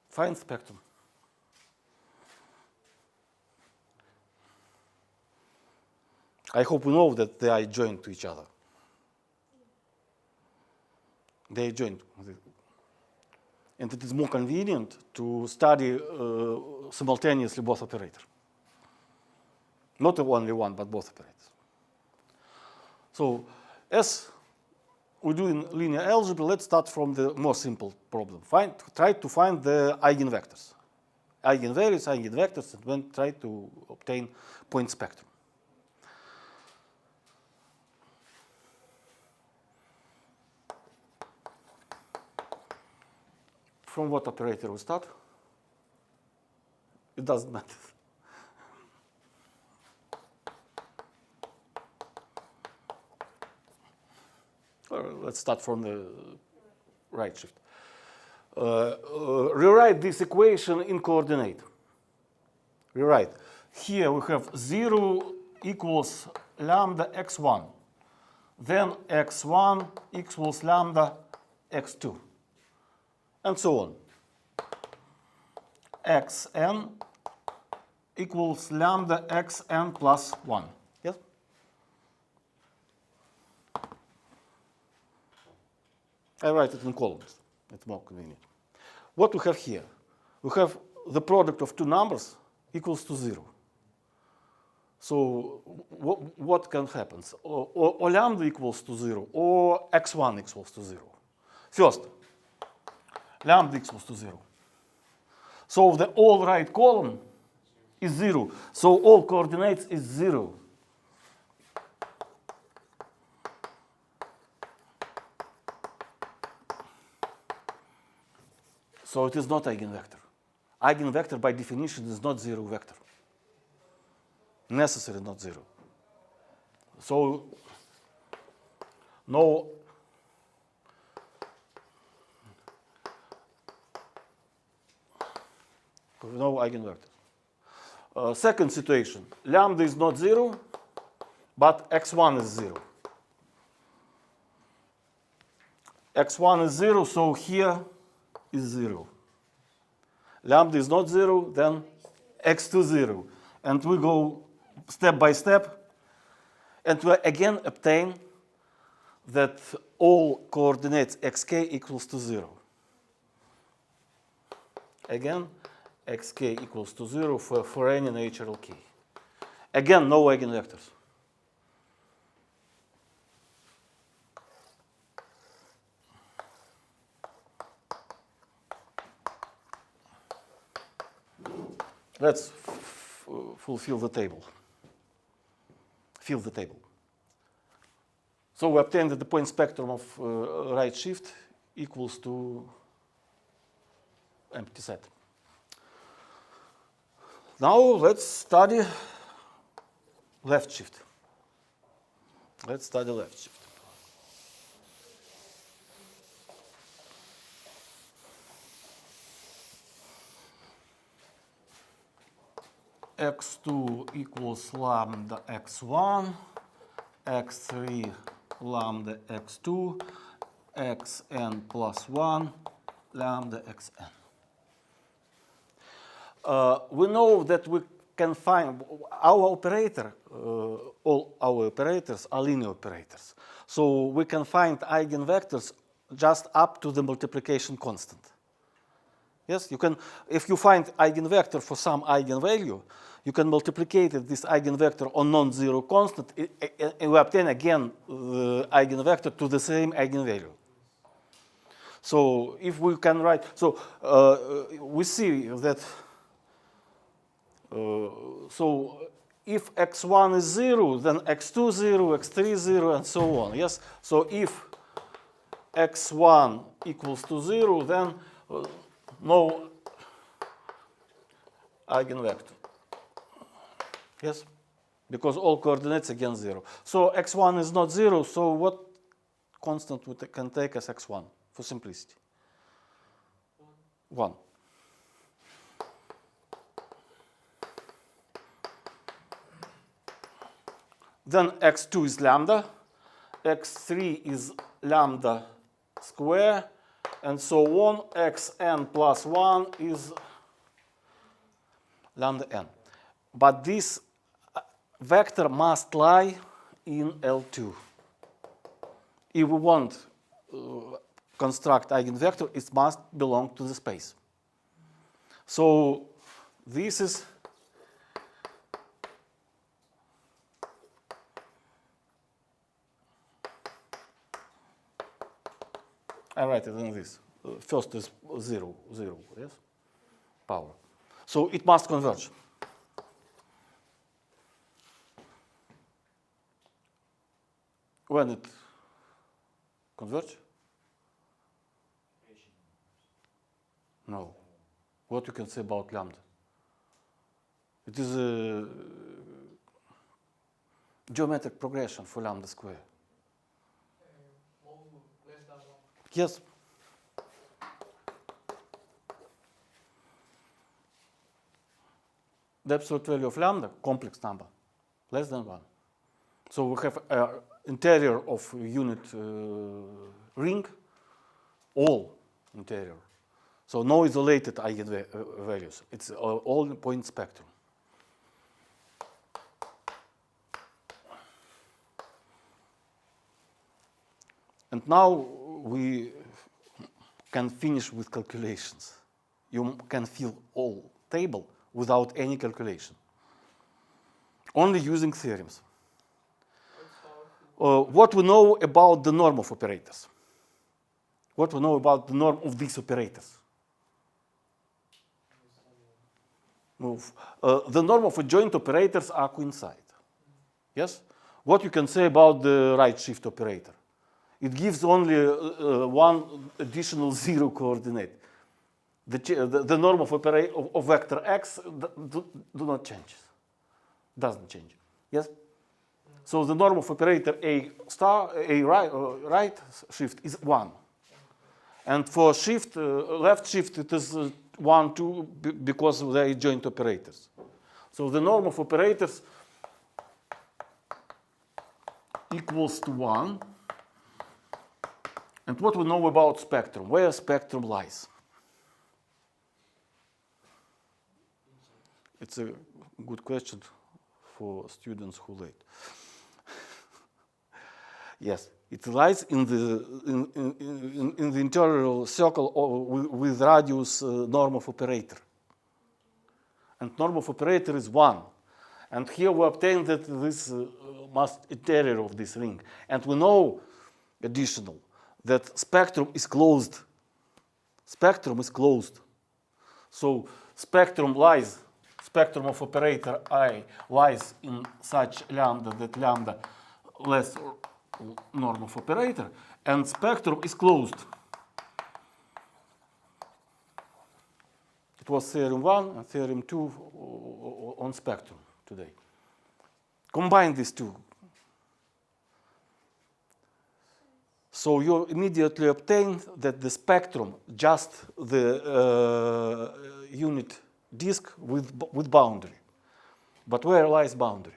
Find spectrum. I hope you know that they are joined to each other. They are joined. And it is more convenient to study simultaneously both operators. Not only one, but both operators. So as we do in linear algebra, let's start from the more simple problem. Try to find the eigenvectors. Eigenvalues, eigenvectors, and then try to obtain point spectrum. From what operator we start? It doesn't matter. Let's start from the right shift. Rewrite this equation in coordinate. Rewrite. Here we have 0 equals lambda x1. Then x1 equals lambda x2. And so on. Xn equals lambda xn plus 1. Yes? I write it in columns. It's more convenient. What we have here? We have the product of two numbers equals to 0. So what can happen? Or lambda equals to 0, or x1 equals to 0. First, lambda equals to 0. So the all right column is 0. So all coordinates is 0. So it is not eigenvector. Eigenvector by definition is not zero vector. Necessarily not 0. So no eigenvector. Second situation, lambda is not 0, but x1 is 0. X1 is 0, so here is 0. Lambda is not 0, then x2 0. And we go step by step, and we again obtain that all coordinates xk equals to 0. Again, xk equals to 0 for any natural k. Again, no eigenvectors. Let's fulfill the table. Fill the table. So we obtained that the point spectrum of right shift equals to empty set. Now let's study left shift. Let's study left shift. x2 equals lambda x1, x3 lambda x2, xn plus 1 lambda xn. We know that we can find our operator, all our operators are linear operators. So we can find eigenvectors just up to the multiplication constant. Yes, you can, if you find eigenvector for some eigenvalue, you can multiplicate this eigenvector on non-zero constant, and we obtain again the eigenvector to the same eigenvalue. So if we can write, so we see that, so if x1 is 0, then x2 0, x3 0, and so on. Yes, so if x1 equals to 0, then no eigenvector. Yes, because all coordinates again 0. So x1 is not 0, so what constant we can take as x1 for simplicity? 1. Then x2 is lambda, x3 is lambda square, and so on. Xn plus 1 is lambda n. But this vector must lie in L2. If we want construct eigenvector, it must belong to the space. So this is I write it in this. First is 0, 0, yes? Power. So it must converge. When it converge? No. What you can say about lambda? It is a geometric progression for lambda square. Yes. The absolute value of lambda, complex number, less than 1. So we have an interior of unit ring, all interior. So no isolated eigenvalues. It's all point spectrum. And now we can finish with calculations. You can fill all table without any calculation, only using theorems. What we know about the norm of operators? What we know about the norm of these operators? The norm of adjoint operators are coincide. Yes? What you can say about the right shift operator? It gives only one additional 0 coordinate. The norm of vector x do not change. Doesn't change. Yes? So the norm of operator A star, A right shift is 1. And for shift, left shift, it is 1, 2, because they are joint operators. So the norm of operators equals to 1. And what we know about spectrum? Where spectrum lies? It's a good question for students who late. Yes, it lies in the interior circle with radius norm of operator. and norm of operator is 1. And here we obtain that this must interior of this ring. And we know, additional, that spectrum is closed. Spectrum is closed. So spectrum of operator I lies in such lambda that lambda less norm of operator, and spectrum is closed. It was theorem 1 and theorem 2 on spectrum today. Combine these two. So you immediately obtain that the spectrum, just the unit disk with boundary. But where lies boundary?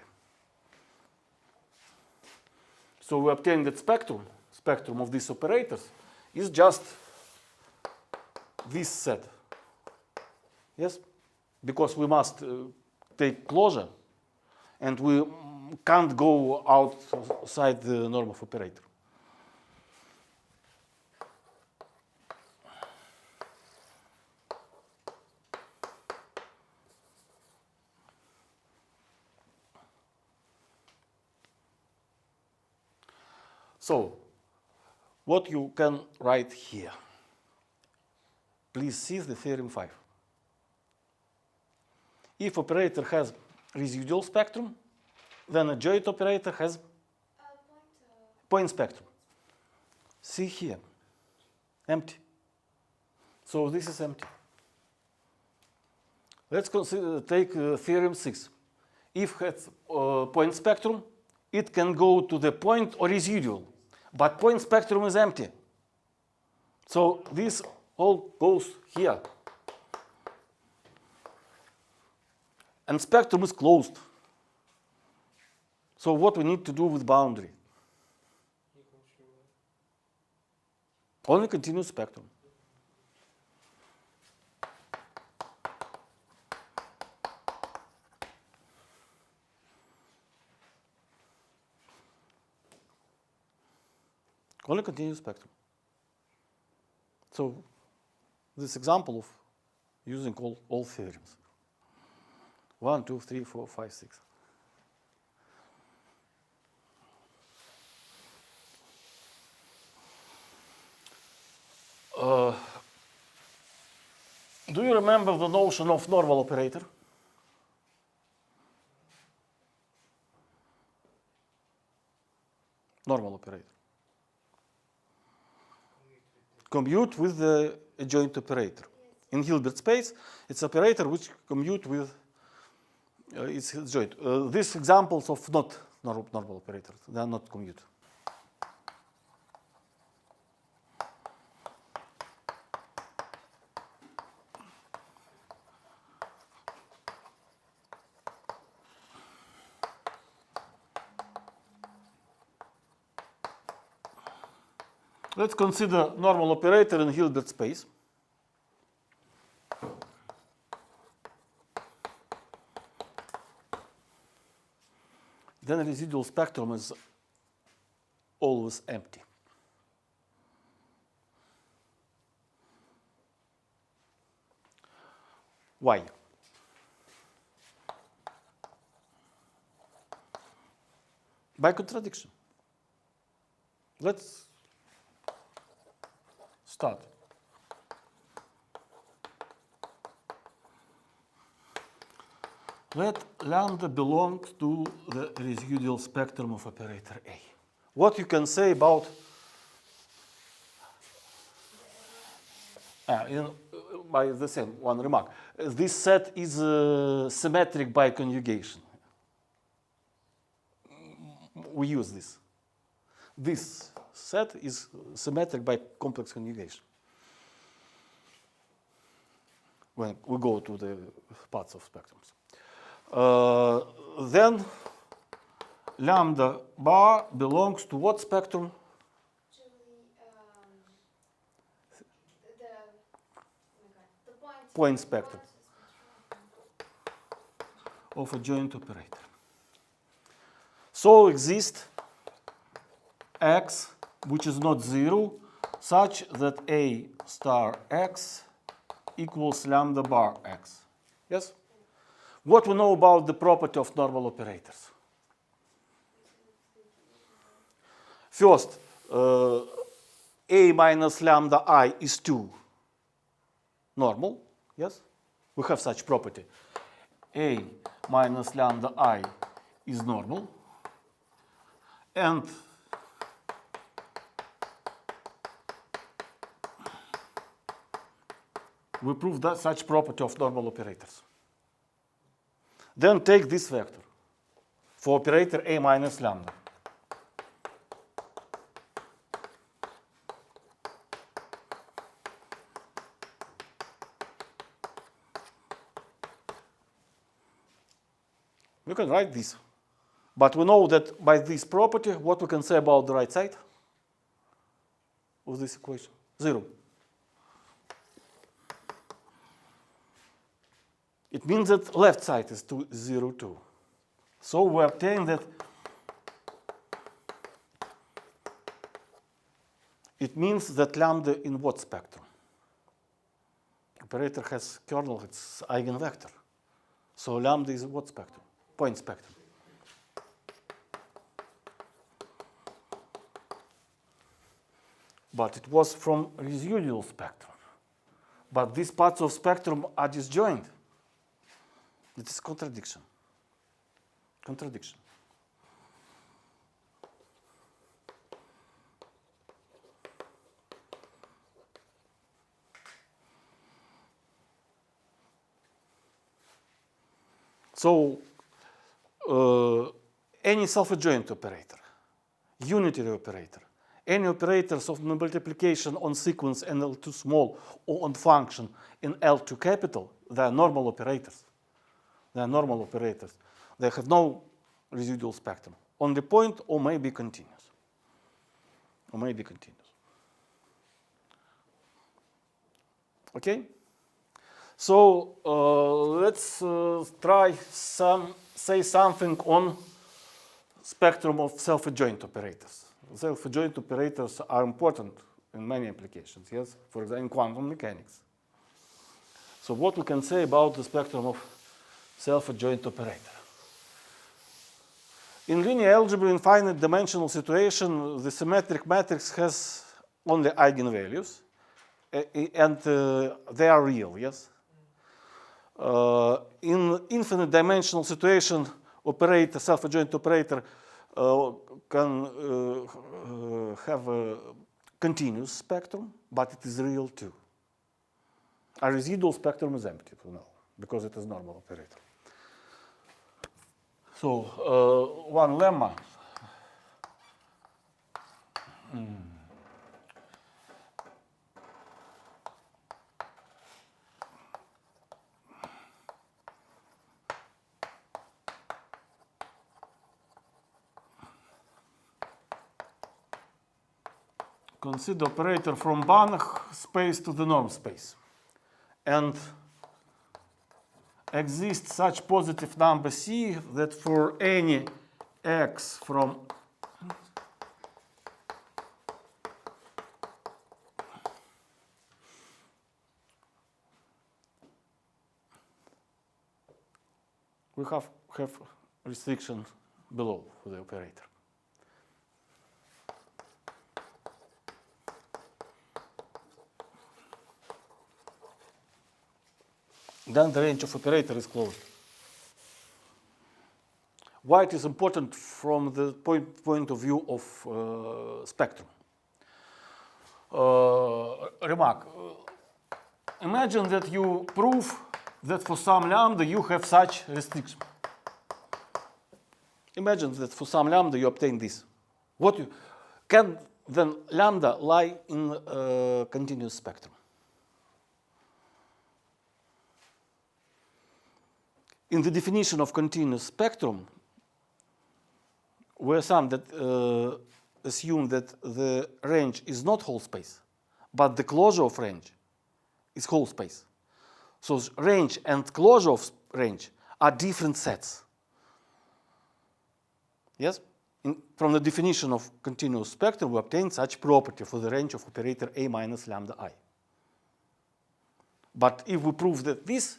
So we obtain that spectrum of these operators is just this set. Yes? Because we must take closure and we can't go outside the norm of operator. So, what you can write here? Please see the theorem 5. If operator has residual spectrum, then a joint operator has point spectrum. See here, empty. So this is empty. Let's take theorem 6. If it has point spectrum, it can go to the point or residual, but point spectrum is empty. So this all goes here. And spectrum is closed. So what we need to do with boundary? Only continuous spectrum. Only continuous spectrum. So this example of using all theorems. 1, 2, 3, 4, 5, 6. Do you remember the notion of normal operator? Normal operator. Commute with the adjoint operator. In Hilbert space, it's operator which commute with its adjoint. These examples of not normal operators, they are not commute. Let's consider normal operator in Hilbert space. Then residual spectrum is always empty. Why? By contradiction. Let's start. Let lambda belong to the residual spectrum of operator A. What you can say about by the same one remark. This set is symmetric by conjugation. We use this. This set is symmetric by complex conjugation. When we go to the parts of spectrums. Then lambda bar belongs to what spectrum? The point spectrum of a joint operator. So exists x which is not 0 such that A star x equals lambda bar x. Yes? What we know about the property of normal operators? First, a minus lambda I is 2 normal, yes? We have such property. A minus lambda I is normal. And we prove that such property of normal operators. Then take this vector for operator A minus lambda. We can write this. But we know that by this property, what we can say about the right side of this equation? 0. It means that left side is 0, 2. So we obtain that it means that lambda in what spectrum? Operator has kernel, it's eigenvector. So lambda is what spectrum? Point spectrum. But it was from residual spectrum. But these parts of spectrum are disjoint. It is contradiction. Contradiction. So, any self-adjoint operator, unitary operator, any operators of multiplication on sequence in L2 small or on function in L2 capital, they are normal operators. They are normal operators. They have no residual spectrum. On the point or may be continuous. Or may be continuous. Okay? So let's try say something on spectrum of self-adjoint operators. Self-adjoint operators are important in many applications, yes? For example, in quantum mechanics. So what we can say about the spectrum of self-adjoint operator? In linear algebra, in finite dimensional situation, the symmetric matrix has only eigenvalues, and they are real, yes? In infinite dimensional situation, operator, self-adjoint operator can have a continuous spectrum, but it is real too. A residual spectrum is empty, you know, because it is normal operator. So one lemma. Consider operator from Banach space to the norm space. And exists such positive number C that for any x from we have restrictions below for the operator. Then the range of operator is closed. Why it is important from the point of view of spectrum? Remark. Imagine that you prove that for some lambda you have such restriction. Imagine that for some lambda you obtain this. Can then lambda lie in a continuous spectrum? In the definition of continuous spectrum, we assume that the range is not whole space, but the closure of range is whole space. So range and closure of range are different sets. Yes? From the definition of continuous spectrum, we obtain such property for the range of operator A minus lambda I. But if we prove that this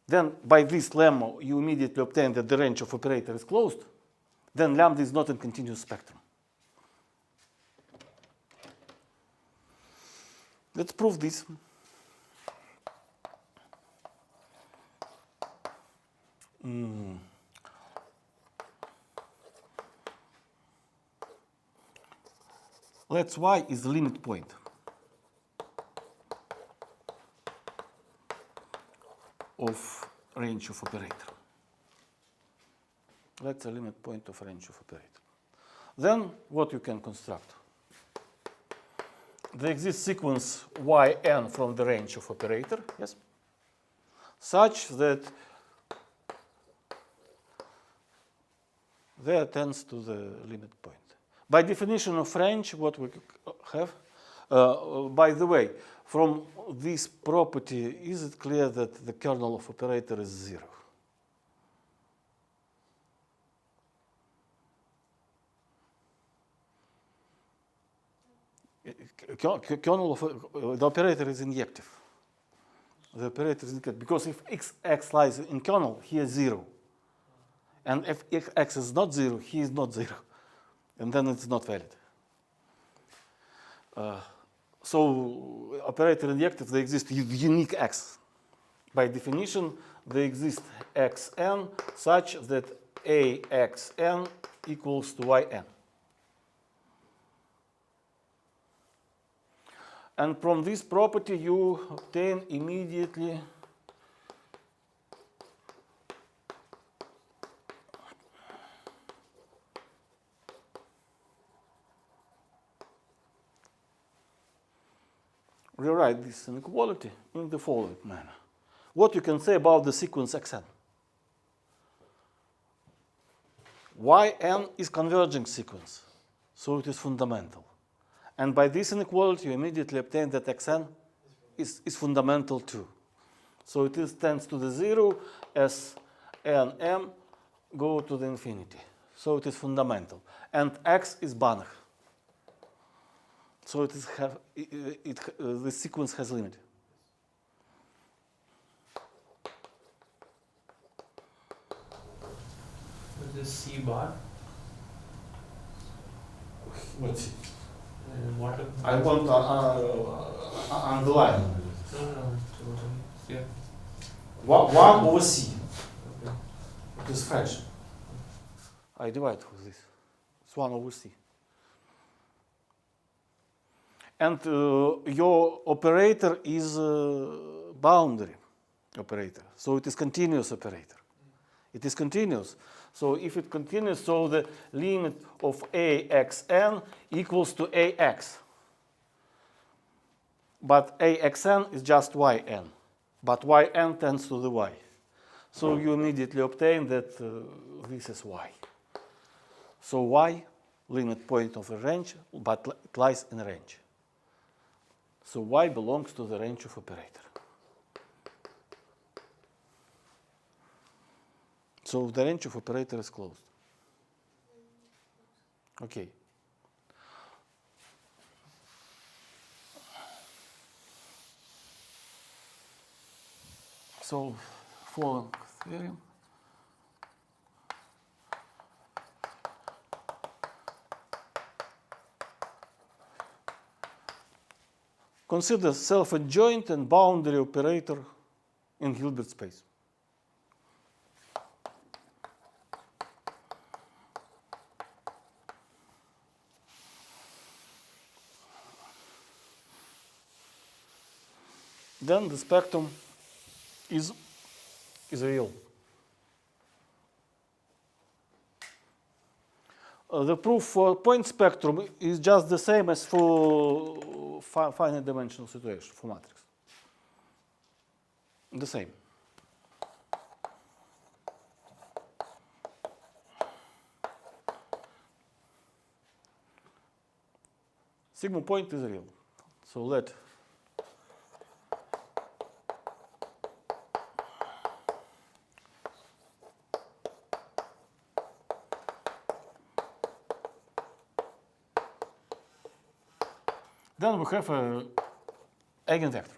then by this lemma you immediately obtain that the range of operator is closed, then lambda is not in continuous spectrum. Let's prove this. Let's y is the limit point of range of operator. That's a limit point of range of operator. Then what you can construct? There exists sequence yn from the range of operator, yes, such that there tends to the limit point. By definition of range, what we have, by the way, from this property, is it clear that the kernel of operator is 0? Kernel of the operator is injective. The operator is injective because if x lies in kernel, he is 0. And if x is not 0, he is not 0. And then it's not valid. So operator injective, they exist unique x. By definition, they exist xn such that axn equals to yn. And from this property, you obtain immediately rewrite this inequality in the following manner. What you can say about the sequence xn? Yn is converging sequence, so it is fundamental. And by this inequality, you immediately obtain that xn is fundamental too. So it tends to the 0 as nm go to the infinity. So it is fundamental. And x is Banach. So the sequence has limit. What is C bar? What's it? What? I want to underline. No. Yeah. 1 over c. Okay. It is fraction. I divide with this. It's 1 over c. And your operator is boundary operator. So it is continuous operator. It is continuous. So if it continues, so the limit of axn equals to ax. But axn is just yn. But yn tends to the y. So you immediately obtain that this is y. So y, limit point of a range, but it lies in a range. So y belongs to the range of operator. So the range of operator is closed. Okay. So following theorem. Consider self-adjoint and boundary operator in Hilbert space. Then the spectrum is real. The proof for point spectrum is just the same as for finite dimensional situation, for matrix. The same. Sigma point is real. So let then we have an eigenvector.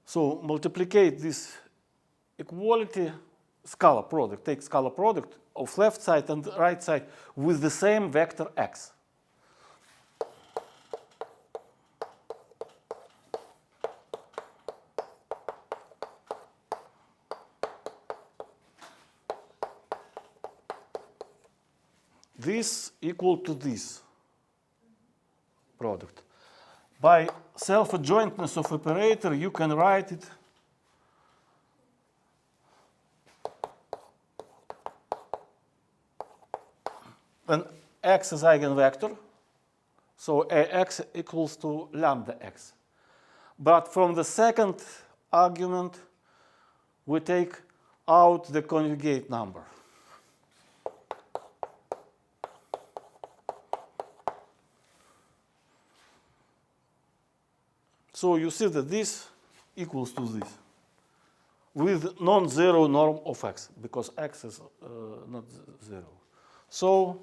So multiplicate this equality scalar product. Take scalar product of left side and right side with the same vector x. This equal to this product. By self-adjointness of operator, you can write it when x is eigenvector, so ax equals to lambda x. But from the second argument, we take out the conjugate number. So you see that this equals to this with non-zero norm of x, because x is not zero. So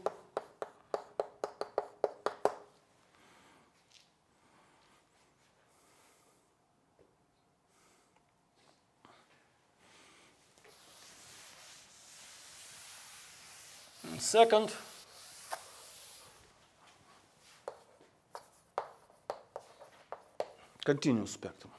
second, continuous spectrum.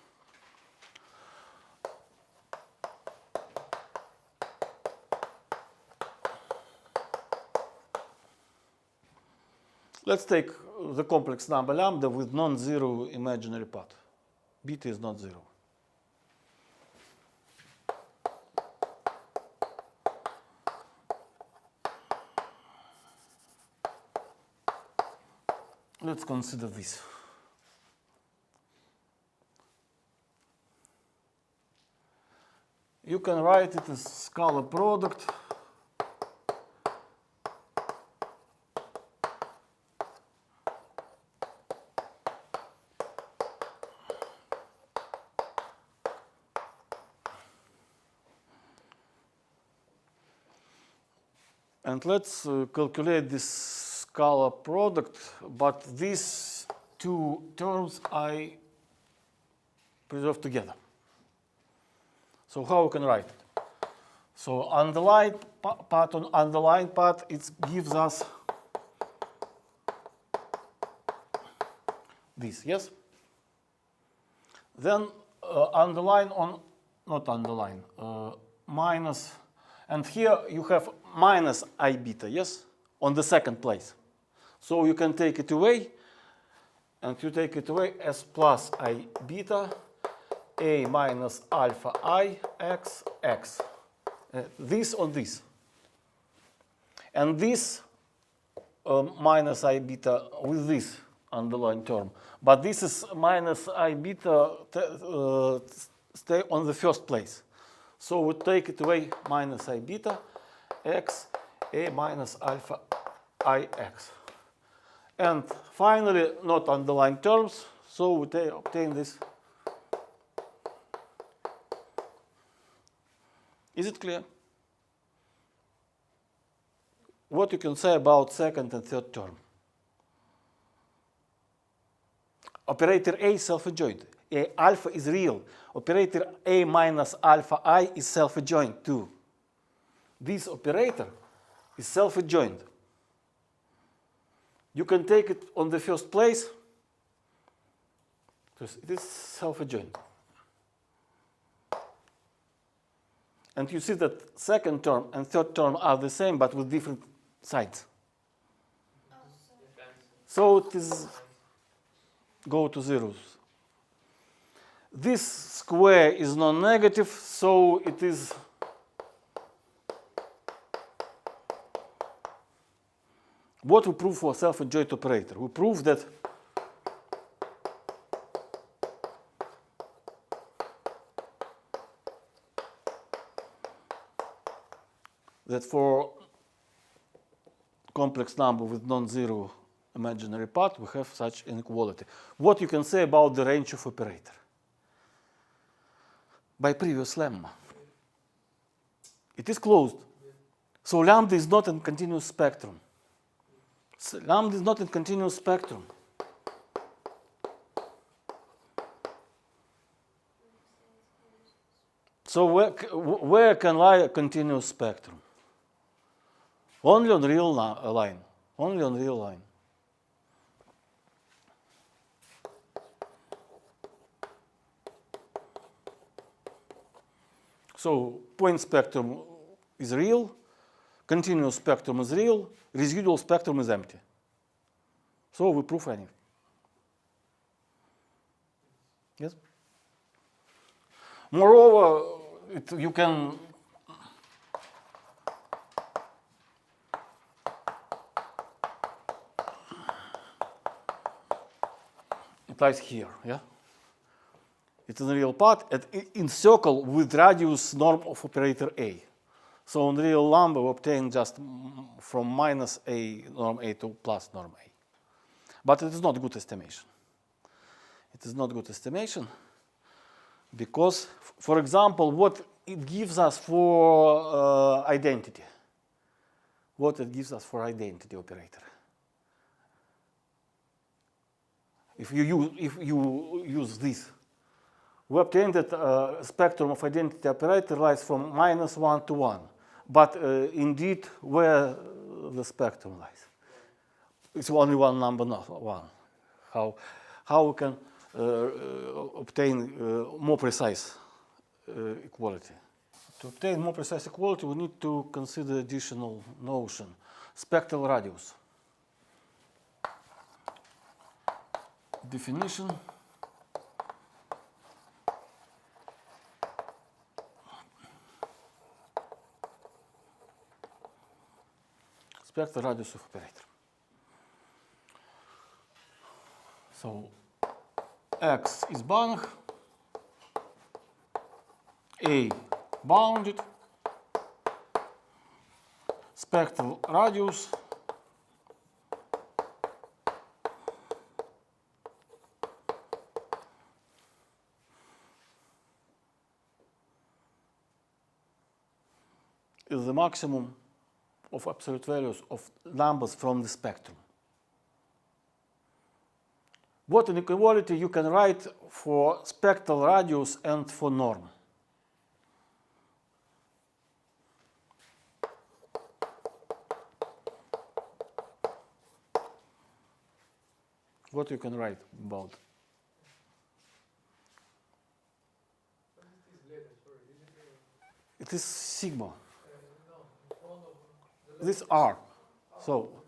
Let's take the complex number lambda with non-zero imaginary part. Beta is not zero. Let's consider this. You can write it as scalar product and let's calculate this scalar product, but these two terms I preserve together. So how we can write it? So underlined part on underlined part, it gives us this, yes? Then underline on, not underline, minus, and here you have minus I beta, yes? On the second place. So you can take it away, and you take it away as plus I beta, a minus alpha I x x. This on this. And this minus I beta with this underlying term. But this is minus I beta stay on the first place. So we take it away minus I beta x a minus alpha I x. And finally, not underlying terms, so we obtain this. Is it clear? What you can say about second and third term? Operator A self-adjoint. Alpha is real. Operator A minus alpha I is self-adjoint too. This operator is self-adjoint. You can take it on the first place, because it is self-adjoint. And you see that second term and third term are the same, but with different sides. So it is go to zeros. This square is non-negative, so it is what we prove for self-adjoint operator. We prove that for complex number with non-zero imaginary part, we have such inequality. What you can say about the range of operator? By previous lemma. It is closed. So lambda is not in continuous spectrum. So lambda is not in continuous spectrum. So where can lie a continuous spectrum? Only on real line. Only on real line. So point spectrum is real, continuous spectrum is real, residual spectrum is empty. So we prove anything. Yes? Moreover, you can it lies here, yeah? It's in the real part in circle with radius norm of operator A. So in real number we obtain just from minus A norm A to plus norm A. But it is not good estimation. It is not good estimation because, for example, what it gives us for identity. What it gives us for identity operator. If you use this, we obtain that spectrum of identity operator lies from -1 to 1. But indeed, where the spectrum lies? It's only one number, not one. How we can obtain more precise equality? To obtain more precise equality, we need to consider additional notion, spectral radius. Definition. Spectral radius of operator. So X is Banach, A bounded, spectral radius is the maximum of absolute values of numbers from the spectrum. What inequality you can write for spectral radius and for norm? What you can write about? It is sigma. This R. So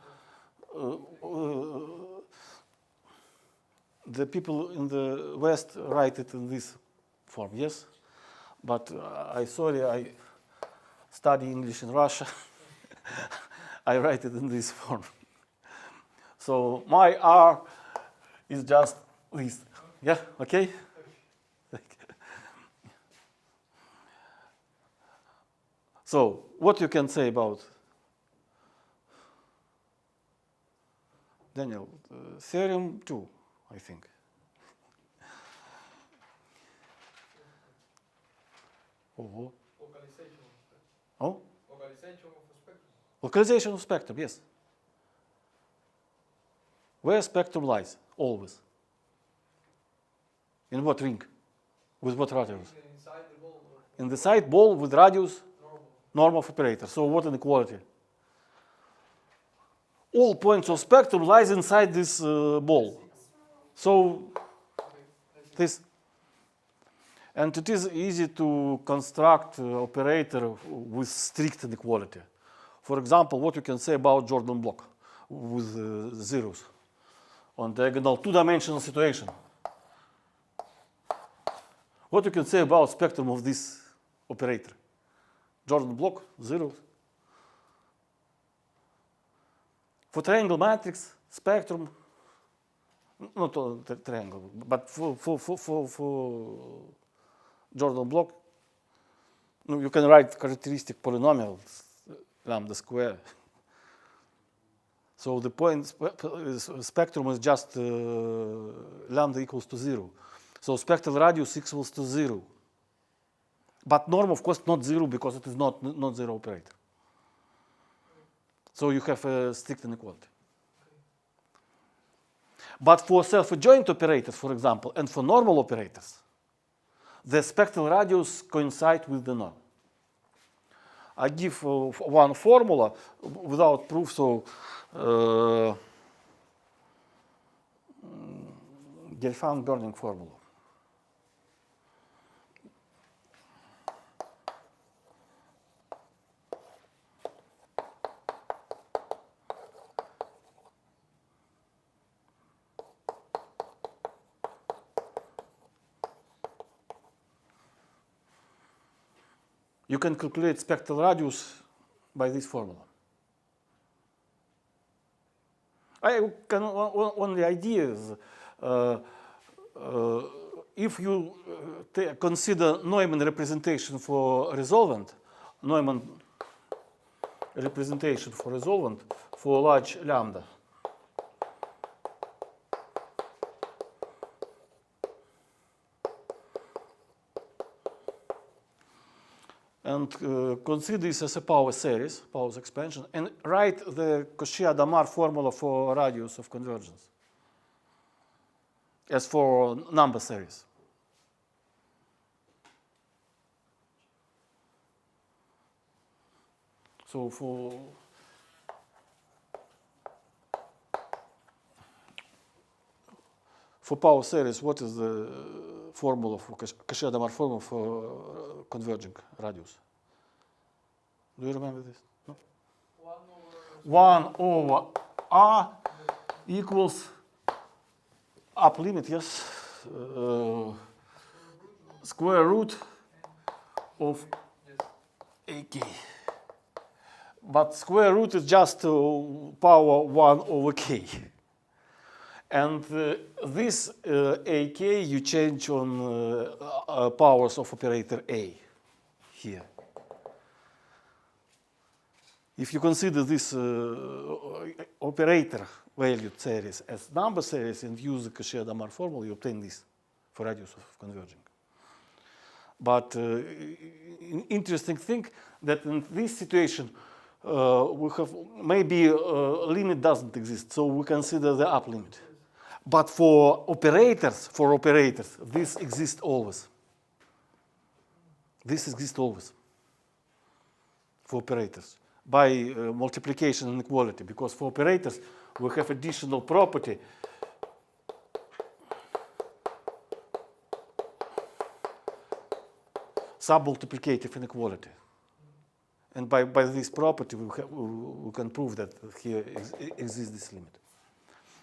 the people in the West write it in this form, yes? But I study English in Russia. I write it in this form. So my R is just this. Yeah, okay? So what you can say about Daniel, Theorem 2, I think. Oh. Localization of spectrum. Oh? Localization of a spectrum. Localization of spectrum, yes. Where spectrum lies, always. In what ring? With what radius? Inside the ball. In the side ball with radius, Normal. norm of operator. So what inequality? All points of spectrum lies inside this ball. So this, and it is easy to construct operator with strict inequality. For example, what you can say about Jordan block with zeros on diagonal two-dimensional situation. What you can say about spectrum of this operator? Jordan block, zeros. For triangle matrix, spectrum, not triangle, but for Jordan block, you can write characteristic polynomial, lambda square. So the point spectrum is just lambda equals to 0. So spectral radius equals to 0. But norm, of course, not 0 because it is not zero operator. So you have a strict inequality. But for self-adjoint operators, for example, and for normal operators, the spectral radius coincides with the norm. I give one formula without proof, so Gelfand-Burning formula. You can calculate spectral radius by this formula. I can only idea is if you consider Neumann representation for resolvent, Neumann representation for resolvent for large lambda. And consider this as a power series, power expansion, and write the Cauchy-Adamar formula for radius of convergence as for number series. So for power series, what is the formula for Cauchy-Adamar formula for converging radius? Do you remember this? No? 1 over R equals up limit, yes, square root of AK. But square root is just power 1 over K. And this AK you change on powers of operator A here. If you consider this operator valued series as number series and use the Cauchy-Adamar formula, you obtain this for radius of converging. But interesting thing that in this situation we have maybe limit doesn't exist, so we consider the up limit. But for operators, this exists always. This exists always for operators by multiplication inequality, because for operators we have additional property submultiplicative inequality. And by this property we can prove that here exists this limit.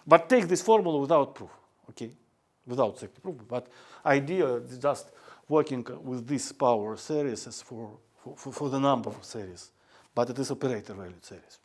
But take this formula without proof, okay? Without exact proof. But idea is just working with this power series as for the number of series. But it is operator valued series.